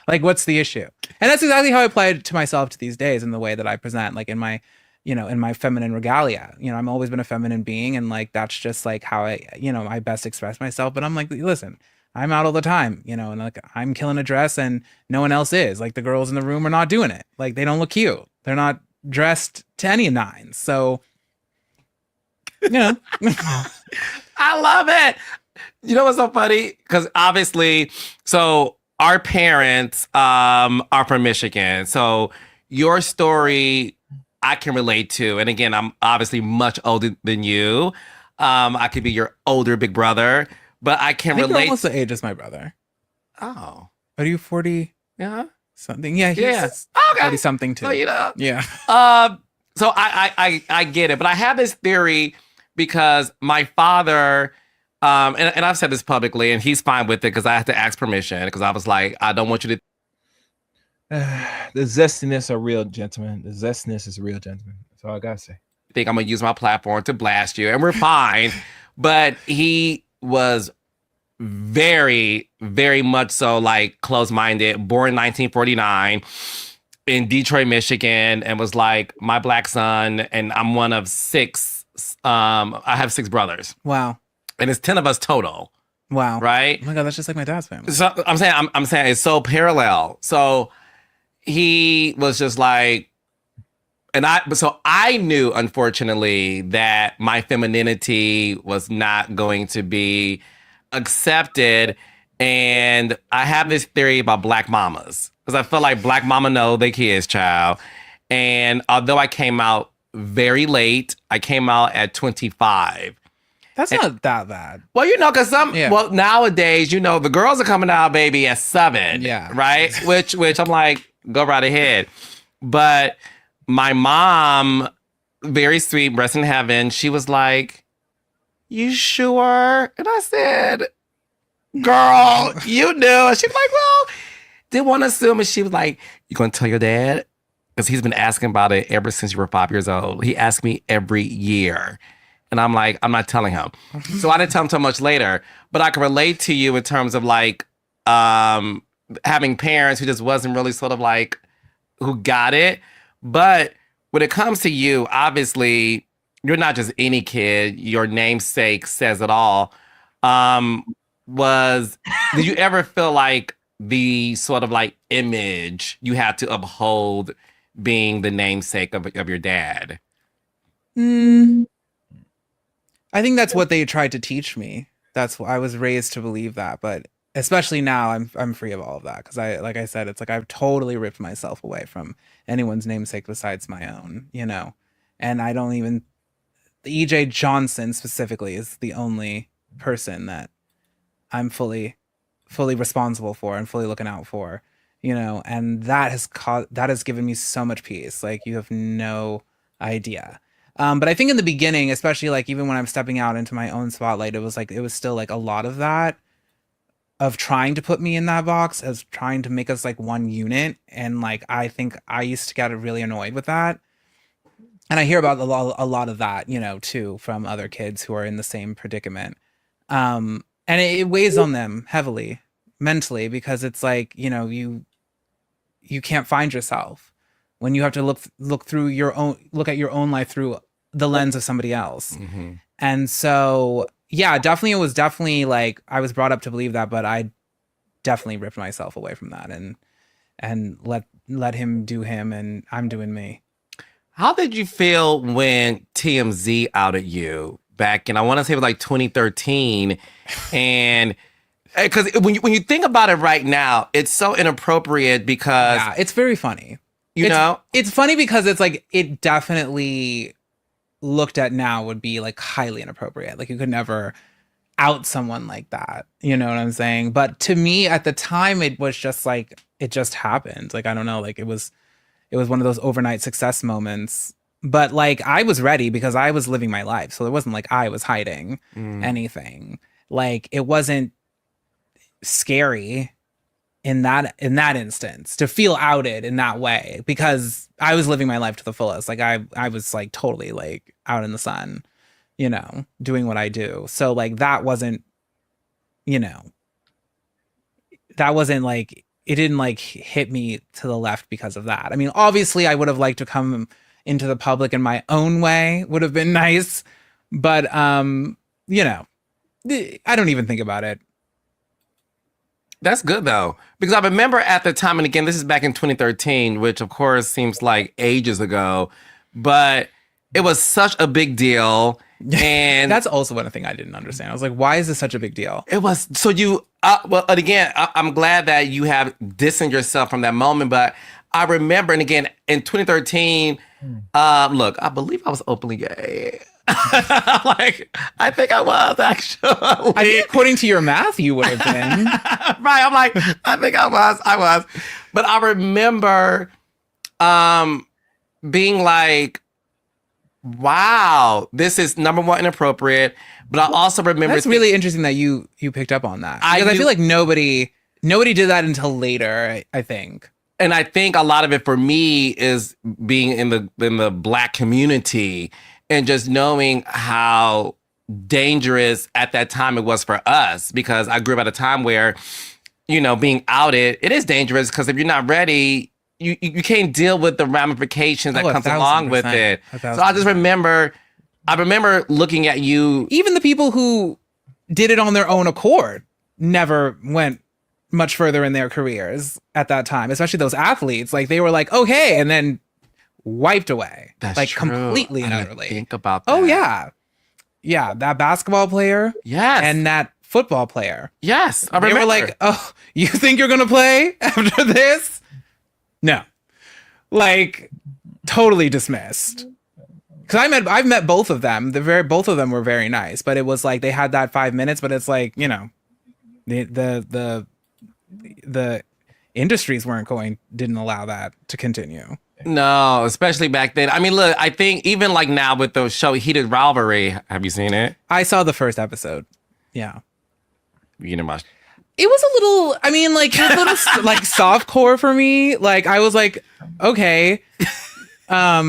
Like, what's the issue? And that's exactly how I apply it to myself to these days in the way that I present, like in my, you know, in my feminine regalia. You know, I've always been a feminine being, and like that's just like how I best express myself. But I'm like, listen, I'm out all the time, you know, and like I'm killing a dress and no one else is. Like the girls in the room are not doing it. Like they don't look cute. They're not dressed to any nines. So, you know. I love it. You know what's so funny? Because obviously, so our parents are from Michigan. So your story I can relate to. And again, I'm obviously much older than you. I could be your older big brother, but I can relate. You're almost the age as my brother. Oh. Are you 40? Yeah. Something? Yeah. He's okay. 40 something too. So, you know. Yeah. So I get it, but I have this theory because my father, and I've said this publicly, and he's fine with it because I had to ask permission because I was like, I don't want you to. The zestiness are real, gentlemen. The zestiness is real, gentlemen. That's all I gotta say. Think I'm gonna use my platform to blast you, and we're fine. But he was very, very much so like close-minded, born in 1949 in Detroit, Michigan, and was like my black son, and I'm one of 6. I have 6 brothers. Wow. And it's 10 of us total. Wow. Right? Oh my God, that's just like my dad's family. So I'm saying it's so parallel. So he was just like, so I knew, unfortunately, that my femininity was not going to be accepted. And I have this theory about black mamas, because I feel like black mama know they kids, child. And although I came out very late, I came out at 25. That's not that bad. Well, you know, because well, nowadays, you know, the girls are coming out, baby, at 7. Yeah. Right? Which I'm like, Go right ahead. But my mom, very sweet, rest in heaven, she was like, you sure? And I said, girl, you knew. And she was like, well, didn't want to assume. And she was like, you going to tell your dad? Because he's been asking about it ever since you were 5 years old. He asked me every year. And I'm like, I'm not telling him. So I didn't tell him until much later. But I can relate to you in terms of like having parents who just wasn't really sort of like, who got it. But when it comes to you, obviously, you're not just any kid. Your namesake says it all. Did you ever feel like the sort of like image you had to uphold being the namesake of your dad? I think that's what they tried to teach me. That's what I was raised to believe that, but especially now I'm free of all of that because like I said, it's like I've totally ripped myself away from anyone's namesake besides my own, you know. And I don't even EJ Johnson specifically is the only person that I'm fully responsible for and fully looking out for, you know, and that has given me so much peace. Like you have no idea. But I think in the beginning, especially like even when I'm stepping out into my own spotlight, it was still like a lot of that of trying to put me in that box as trying to make us like one unit. And like, I think I used to get really annoyed with that. And I hear about a lot of that, you know, too, from other kids who are in the same predicament. And it weighs on them heavily mentally because it's like, you know, you can't find yourself when you have to look at your own life through the lens of somebody else. Mm-hmm. And so, yeah, it was definitely like I was brought up to believe that, but I definitely ripped myself away from that and let him do him and I'm doing me. How did you feel when TMZ outed you back in, I want to say it was like 2013? And because when you think about it right now, it's so inappropriate because... Yeah, it's very funny. It's funny because it's like, it definitely looked at now would be like highly inappropriate. Like you could never out someone like that. You know what I'm saying? But to me at the time, it was just like, it just happened. Like, I don't know, like it was one of those overnight success moments. But like, I was ready because I was living my life. So it wasn't like I was hiding anything. Like it wasn't scary in that instance to feel outed in that way because I was living my life to the fullest. Like I was like totally like out in the sun, you know, doing what I do. So like that wasn't, you know, that wasn't like, it didn't like hit me to the left because of that. I mean, obviously I would have liked to come into the public in my own way, would have been nice, but you know, I don't even think about it. That's good though, because I remember at the time, and again, this is back in 2013, which of course seems like ages ago, but it was such a big deal. And that's also one thing I didn't understand. I was like, why is this such a big deal? It was, so you, well, and again, I'm glad that you have distanced yourself from that moment, but I remember, and again, in 2013, look, I believe I was openly gay. Like, I think I was actually. I think according to your math, you would have been. Right. I'm like, I think I was. But I remember being like, wow, this is number one, inappropriate. But I also remember that's really interesting that you picked up on that. Because I feel like nobody did that until later, I think. And I think a lot of it for me is being in the Black community and just knowing how dangerous at that time it was for us, because I grew up at a time where, you know, being outed, it is dangerous because if you're not ready, you can't deal with the ramifications that comes along with it. So I just remember, looking at you. Even the people who did it on their own accord never went much further in their careers at that time, especially those athletes. Like they were like, okay, and then wiped away. That's like true. completely and I utterly. Think about that. Oh yeah. Yeah, that basketball player. Yes. And that football player. Yes. I remember. They were like, oh, you think you're gonna play after this? No. Like totally dismissed. Because I've met both of them. Both of them were very nice, but it was like they had that 5 minutes, but it's like, you know, the industries didn't allow that to continue. No, especially back then. I mean, look, I think even like now with the show Heated Rivalry, have you seen it? I saw the first episode. Yeah. You know, It was a little, I mean, like, it was a little like soft core for me. Like, I was like, okay. I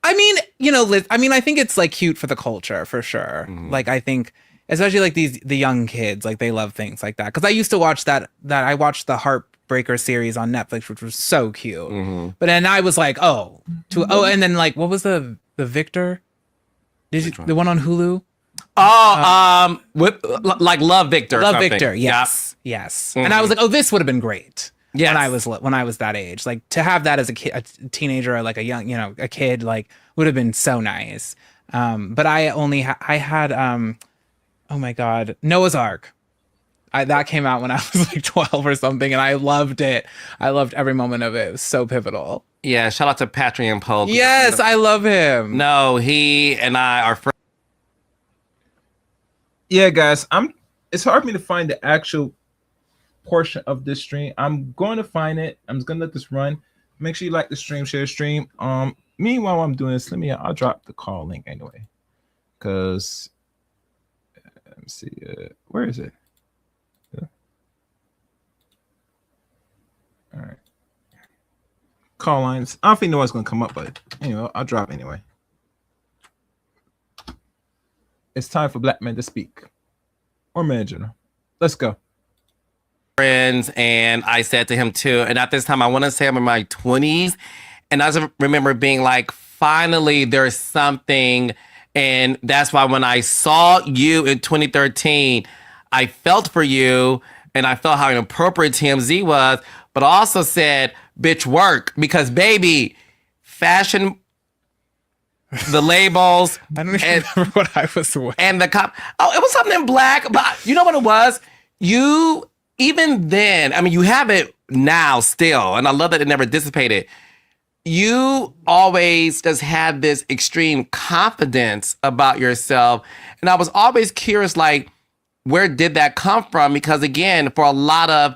mean, you know, I think it's like cute for the culture for sure. Like, I think, especially like the young kids, like they love things like that. Cause I used to watch I watched the Heartbreaker series on Netflix, which was so cute. But then I was like, and then like, what was the Victor? The one on Hulu? With like Love Victor. Love Victor, yes. Yeah. Yes. And I was like, this would have been great. Yes. When I was that age, like to have that as a kid, a teenager, or like a young, a kid, like would have been so nice. But I only I had oh my God, Noah's Ark. That came out when I was like 12 or something, and I loved it. I loved every moment of it. It was so pivotal. Yeah, shout out to Patreon Pope. Yes, I love him. No, he and I are friends. Yeah, guys, it's hard for me to find the actual portion of this stream. I'm going to find it. I'm just gonna let this run. Make sure you like the stream, share the stream. Meanwhile, while I'm doing this, I'll drop the call link anyway. Cause let me see, where is it? Yeah. All right. Call lines. I don't think no one's gonna come up, but anyway, I'll drop anyway. It's time for black men to speak, or men in general. Let's go. Friends, and I said to him too, and at this time I want to say I'm in my 20s, and I just remember being like, finally there's something. And that's why when I saw you in 2013, I felt for you, and I felt how inappropriate TMZ was, but I also said, bitch, work, because baby, fashion, the labels. I don't even remember what I was wearing. And it was something in black, but you know what it was? You, even then, I mean, you have it now still, and I love that it never dissipated. You always just had this extreme confidence about yourself. And I was always curious, like, where did that come from? Because again, for a lot of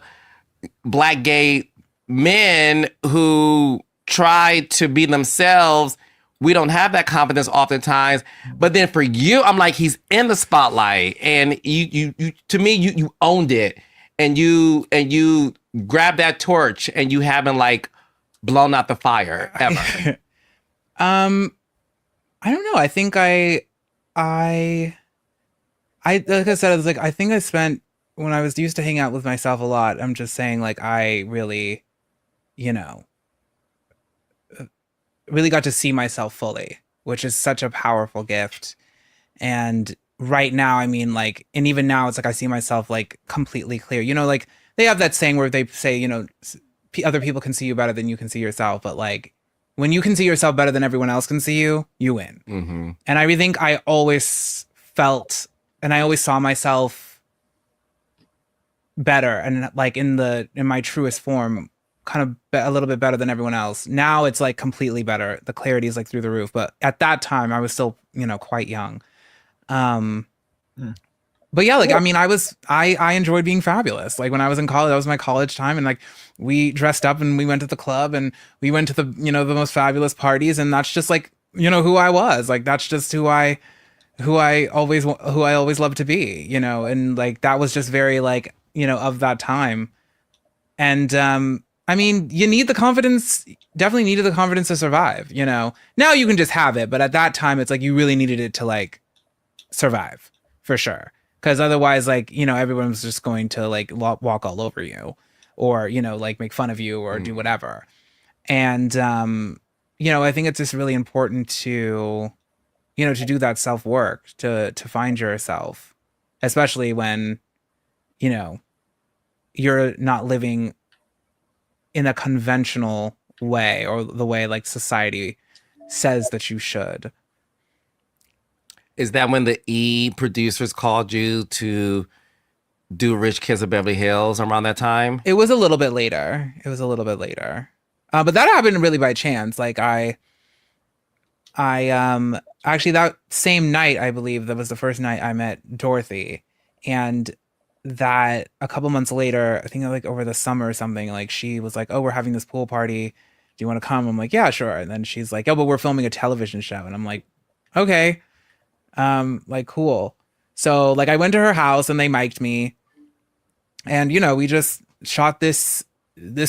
black gay men who try to be themselves, we don't have that confidence oftentimes. But then for you, I'm like, he's in the spotlight, and you to me, you owned it, and you grabbed that torch, and you haven't like blown out the fire ever. I don't know. I think I like I said, I was like, I think I spent, when I was used to hang out with myself a lot, I'm just saying, like, I really, really got to see myself fully, which is such a powerful gift. And right now, I mean, like, and even now, it's like I see myself like completely clear. Like they have that saying where they say, other people can see you better than you can see yourself, but like when you can see yourself better than everyone else can see you, you win. Mm-hmm. And I think I always felt, and I always saw myself better, and like in my truest form, kind of a little bit better than everyone else. Now it's like completely better. The clarity is like through the roof. But at that time, I was still, quite young. But yeah, like, I mean, I enjoyed being fabulous. Like when I was in college, that was my college time. And like we dressed up and we went to the club and we went to the, the most fabulous parties. And that's just like, who I was. Like, that's just who I always loved to be, and like, that was just very like, of that time. And, I mean, you need the confidence, definitely needed the confidence to survive, Now you can just have it. But at that time, it's like you really needed it to like survive for sure. Because otherwise, like, everyone was just going to like walk all over you or, like make fun of you or do whatever. And, I think it's just really important to, to do that self work, to find yourself, especially when, you're not living in a conventional way or the way like society says that you should. Is that when the E producers called you to do Rich Kids of Beverly Hills around that time? It was a little bit later. But that happened really by chance. Like I actually that same night, I believe that was the first night I met Dorothy, and that a couple months later, I think like over the summer or something, like she was like, "Oh, we're having this pool party. Do you want to come?" I'm like, "Yeah, sure." And then she's like, "Oh, but we're filming a television show." And I'm like, "Okay." Like cool. So like I went to her house and they mic'd me, and we just shot this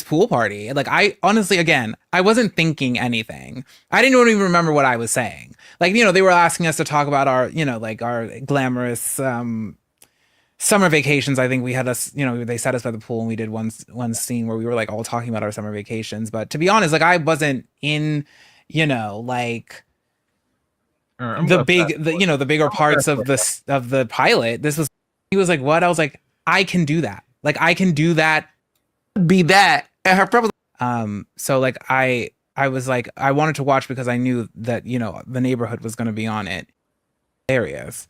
pool party. Like I honestly, again, I wasn't thinking anything. I didn't even remember what I was saying. Like, they were asking us to talk about our, like our glamorous summer vacations. I think we had us, they set us by the pool and we did one scene where we were like all talking about our summer vacations. But to be honest, like I wasn't in, like the bigger parts of the pilot. He was like, "What?" I was like, "I can do that. Like I can do that." Be that. And her friend was so like I was like, I wanted to watch because I knew that, the neighborhood was going to be on it. Areas.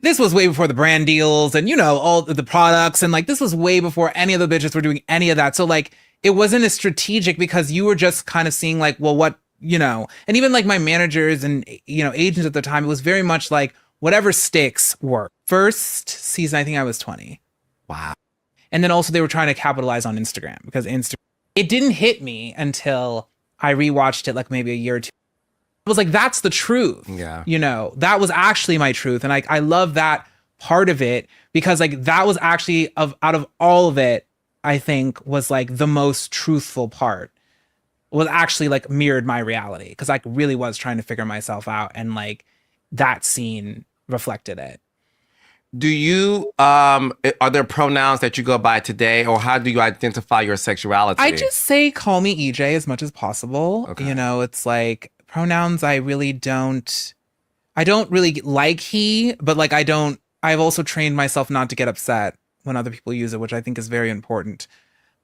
This was way before the brand deals and, all the products. And like, this was way before any of the bitches were doing any of that. So like, it wasn't as strategic because you were just kind of seeing like, well, what, and even like my managers and, agents at the time, it was very much like whatever sticks work. First season, I think I was 20. Wow. And then also they were trying to capitalize on Instagram because it didn't hit me until I rewatched it like maybe a year or two. I was like, that's the truth. Yeah. That was actually my truth. And I love that part of it because like that was actually out of all of it, I think was like the most truthful part. Was actually like mirrored my reality because I really was trying to figure myself out and like that scene reflected it. Do you are there pronouns that you go by today, or how do you identify your sexuality? I just say call me EJ as much as possible. Okay. It's like pronouns I don't really like he, but like I've also trained myself not to get upset when other people use it, which I think is very important.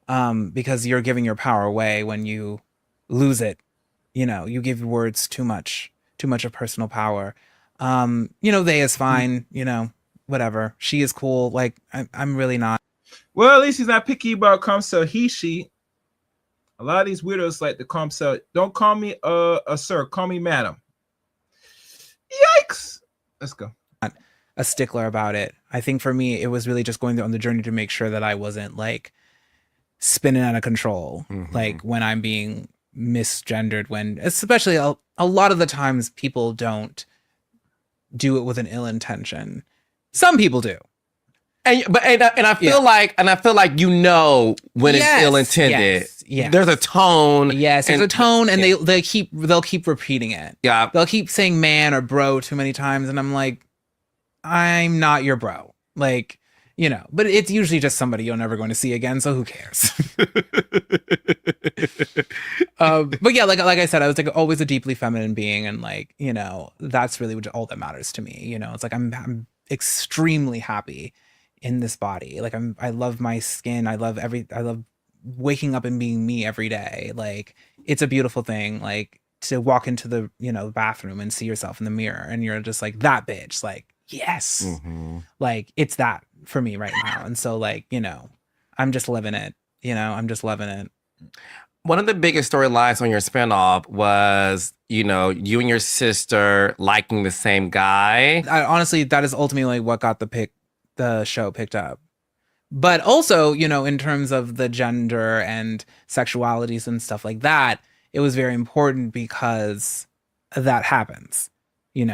Because you're giving your power away when you lose it. You give words too much of personal power. They is fine, whatever. She is cool. Like I'm really not. Well, at least he's not picky about comso he, she. A lot of these weirdos like the comso. Don't call me a sir, call me madam. Yikes. Let's go. A stickler about it. I think for me, it was really just going on the journey to make sure that I wasn't like spinning out of control. Mm-hmm. Like when I'm being misgendered, when especially a lot of the times people don't do it with an ill intention. Some people do. And I feel like when it's ill intended. Yes. There's a tone. Yes, there's a tone, and they'll keep repeating it. Yeah. They'll keep saying man or bro too many times, and I'm like, I'm not your bro. Like, but it's usually just somebody you're never going to see again, so who cares? But yeah, like I said, I was like always a deeply feminine being, and like, that's really all that matters to me. It's like I'm extremely happy in this body. Like I love my skin. I love waking up and being me every day. Like it's a beautiful thing. Like to walk into the bathroom and see yourself in the mirror, and you're just like that bitch. Like yes, like it's that for me right now. And so like I'm just living it. I'm just loving it. One of the biggest storylines on your spinoff was, you and your sister liking the same guy. Honestly, that is ultimately what got the show picked up. But also, in terms of the gender and sexualities and stuff like that, it was very important because that happens. You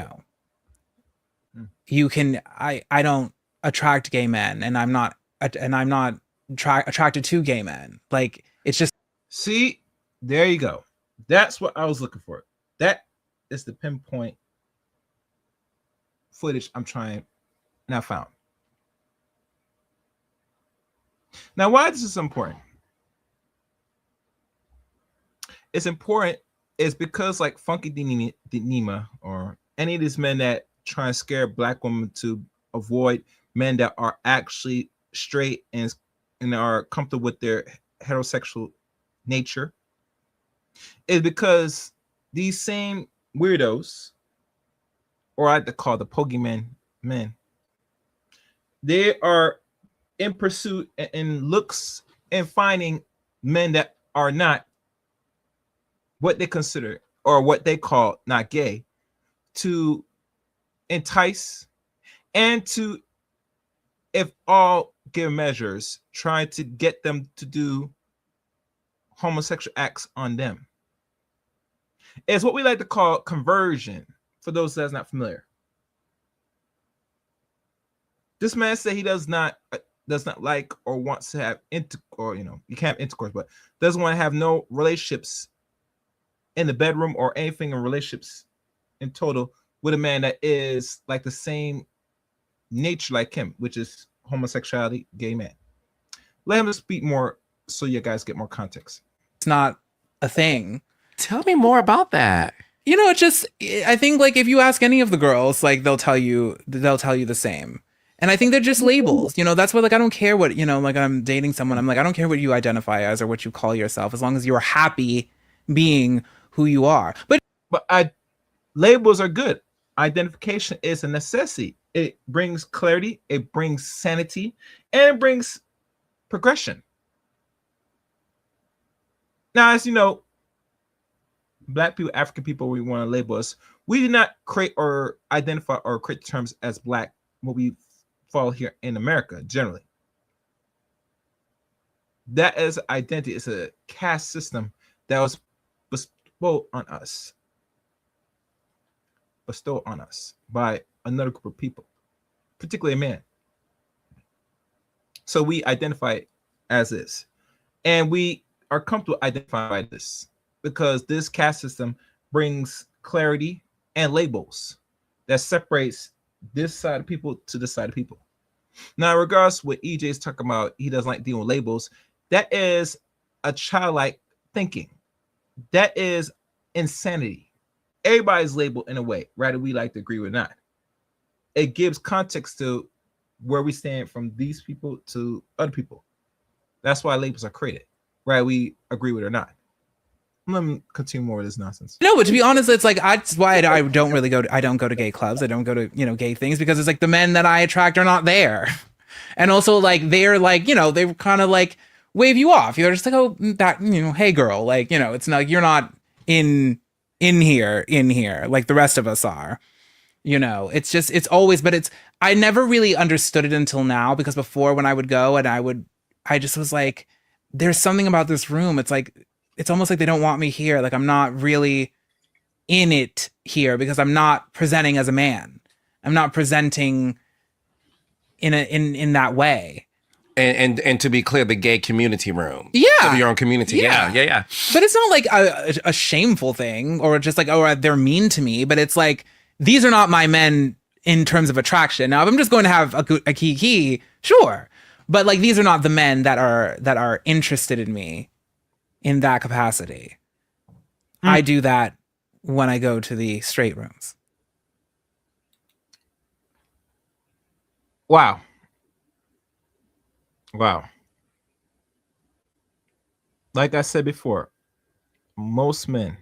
can, I don't attract gay men, and I'm not attracted to gay men. Like it's just. See, there you go. That's what I was looking for. That is the pinpoint footage I'm trying now found. Now, why is this important? It's important is because like Funky Dinema or any of these men that try and scare black women to avoid men that are actually straight and are comfortable with their heterosexual nature is because these same weirdos, or I like to call the pogeyman men, they are in pursuit and looks and finding men that are not what they consider or what they call not gay to entice and to if all given measures trying to get them to do homosexual acts on them. It's what we like to call conversion, for those that's not familiar. This man said he does not like or wants to have you can't have intercourse, but doesn't want to have no relationships in the bedroom or anything in relationships in total with a man that is like the same nature like him, which is homosexuality, gay man. Let him speak more so you guys get more context. It's not a thing. Tell me more about that. You know, it's just, I think like if you ask any of the girls, like they'll tell you the same. And I think they're just labels, you know, that's what, like, I don't care what, you know, like I'm dating someone, I'm like, I don't care what you identify as or what you call yourself, as long as you're happy being who you are. But labels are good. Identification is a necessity. It brings clarity, it brings sanity, and it brings progression. Now, as you know, Black people, African people, we want to label us. We did not create or identify or create terms as Black, what we fall here in America generally. That is identity. It's a caste system that was bestowed on us by another group of people, particularly a man. So we identify it as is, and we are comfortable identifying this because this caste system brings clarity and labels that separates this side of people to this side of people. Now, in regards to what EJ is talking about, he doesn't like dealing with labels. That is a childlike thinking. That is insanity. Everybody's labeled in a way, whether we like to agree or not. It gives context to where we stand from these people to other people. That's why labels are created, whether we agree with it or not. Let me continue more of this nonsense. No, but to be honest, it's like that's why I don't really go to, I don't go to gay clubs. I don't go to, you know, gay things, because it's like the men that I attract are not there. And also like they're like, you know, they kind of like wave you off. You're just like, oh, that, you know, hey girl, like, you know, it's not, you're not in here like the rest of us are. You know, it's just, it's always, but it's, I never really understood it until now, because before when I would go and I just was like, there's something about this room. It's like, it's almost like they don't want me here. Like I'm not really in it here because I'm not presenting as a man. I'm not presenting in that way. And to be clear, the gay community room. Yeah. Your own community. Yeah. But it's not like a shameful thing or just like, oh, they're mean to me. But it's like, these are not my men in terms of attraction. Now, if I'm just going to have a kiki, sure. But like, these are not the men that are interested in me in that capacity. I do that when I go to the straight rooms. Wow. Like I said before, most men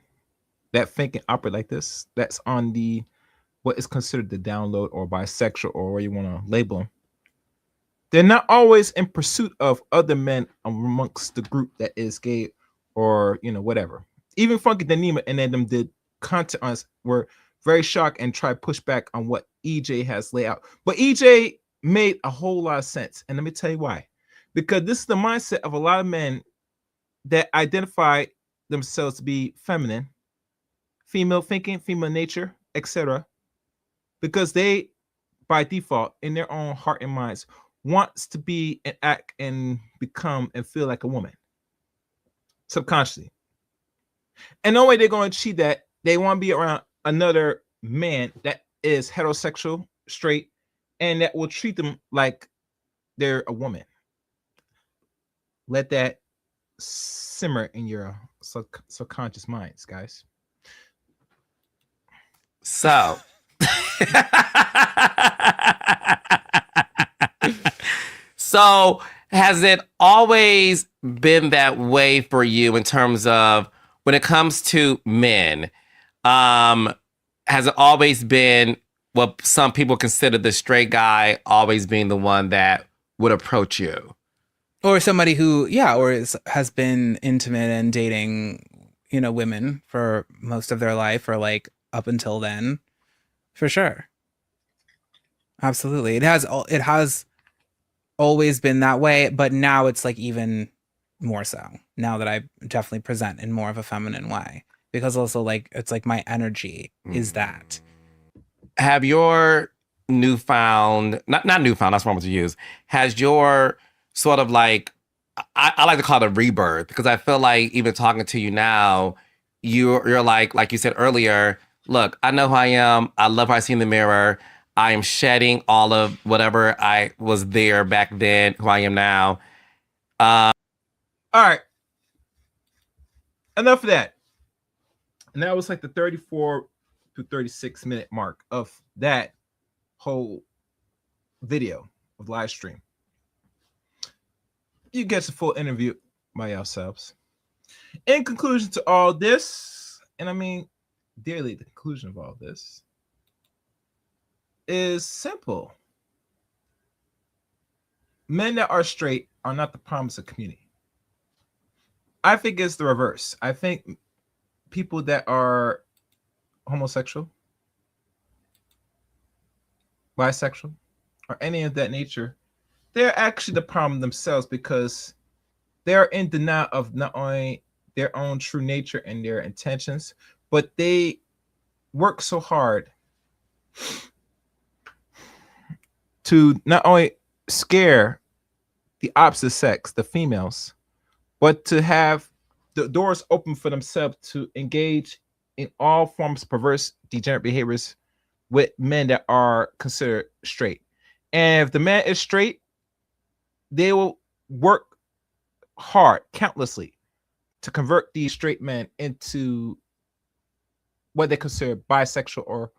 that think and operate like this, that's on the what is considered the download or bisexual or where you want to label them, they're not always in pursuit of other men amongst the group that is gay or, you know, whatever. Even Funky Danima and then them did content on us were very shocked and try to push back on what EJ has laid out. But EJ made a whole lot of sense. And let me tell you why. Because this is the mindset of a lot of men that identify themselves to be feminine, female thinking, female nature, etc. Because they, by default, in their own heart and minds, wants to be and act and become and feel like a woman subconsciously. And the only way they're going to achieve that, they want to be around another man that is heterosexual, straight, and that will treat them like they're a woman. Let that simmer in your subconscious minds, guys. So So has it always been that way for you in terms of when it comes to men? Has it always been what some people consider the straight guy always being the one that would approach you? Or somebody who, has been intimate and dating, you know, women for most of their life or like up until then, for sure. Absolutely. It has always been that way, but now it's like even more so now that I definitely present in more of a feminine way, because also like it's like my energy is that. Have your newfound, not newfound, that's wrong to use, has your sort of like, I like to call it a rebirth, because I feel like even talking to you now, you're like you said earlier, look, I know who I am. I love how I see in the mirror. I am shedding all of whatever I was there back then, who I am now. All right. Enough of that. And that was like the 34 to 36 minute mark of that whole video of live stream. You get the full interview by yourselves. In conclusion to all this, and I mean dearly, the conclusion of all this is simple. Men that are straight are not the promise of community. I think it's the reverse. I think people that are homosexual, bisexual, or any of that nature, they're actually the problem themselves, because they're in denial of not only their own true nature and their intentions, but they work so hard to not only scare the opposite sex, the females, but to have the doors open for themselves to engage in all forms of perverse, degenerate behaviors with men that are considered straight. And if the man is straight, they will work hard, countlessly, to convert these straight men into what they consider bisexual or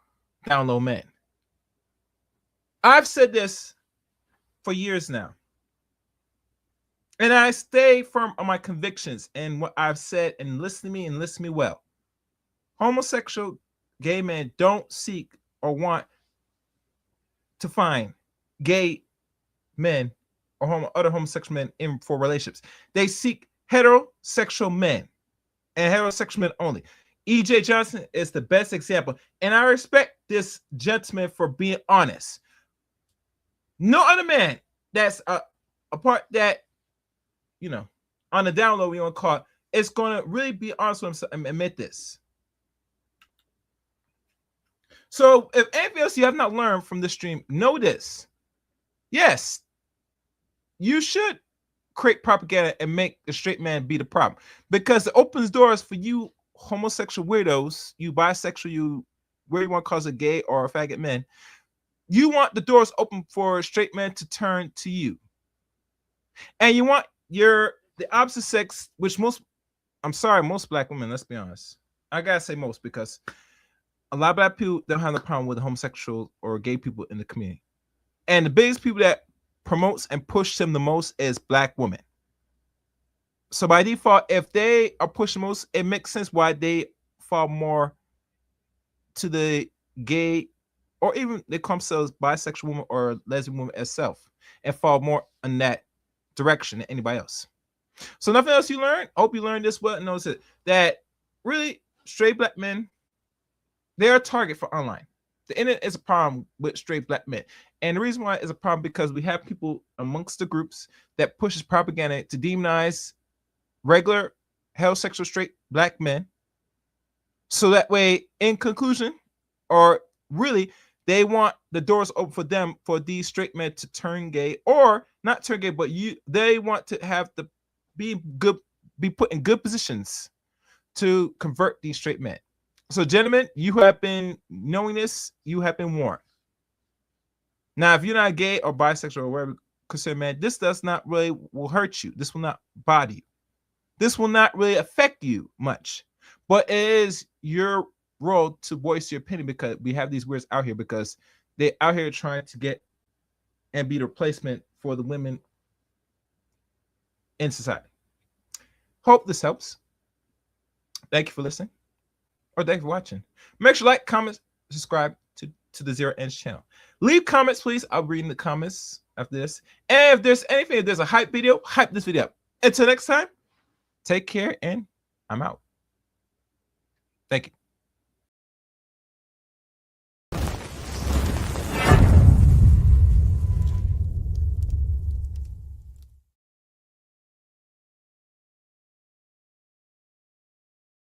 down low men. I've said this for years now, and I stay firm on my convictions and what I've said, and listen to me and listen to me well. Homosexual gay men don't seek or want to find gay men or other homosexual men in for relationships. They seek heterosexual men and heterosexual men only. E.J. Johnson is the best example, and I respect this gentleman for being honest. No other man that's a part that, you know, on the down low, we want to call it, is going to really be honest with himself and admit this. So if anything else you have not learned from this stream, know this. Yes, you should create propaganda and make the straight man be the problem, because it opens doors for you homosexual weirdos, you bisexual, you where you want to call it gay or faggot men. You want the doors open for straight men to turn to you, and you want the opposite sex, which most black women, let's be honest, I gotta say most, because a lot of black people don't have a problem with homosexual or gay people in the community, and the biggest people that promotes and push them the most is black women. So by default, if they are pushing most, it makes sense why they fall more to the gay, or even they call themselves bisexual woman or lesbian woman itself, and fall more in that direction than anybody else. So nothing else you learned. I hope you learned this well and knows it, that really straight black men, they're a target for online. The internet is a problem with straight black men. And the reason why it's a problem, because we have people amongst the groups that pushes propaganda to demonize regular heterosexual straight black men. So that way, in conclusion, or really, they want the doors open for them, for these straight men to turn gay, or not turn gay, but they want to have the be put in good positions to convert these straight men. So gentlemen, you have been knowing this, you have been warned. Now, if you're not gay or bisexual or whatever consider, man, this does not really will hurt you. This will not bother you. This will not really affect you much. But it is your role to voice your opinion, because we have these weirds out here, because they're out here trying to get and be the replacement for the women in society. Hope this helps. Thank you for listening, or thank you for watching. Make sure to like, comment, subscribe to the Zero Inch channel. Leave comments, please. I'll read in the comments after this. And if there's anything, if there's a hype video, hype this video up. Until next time, take care, and I'm out. Thank you.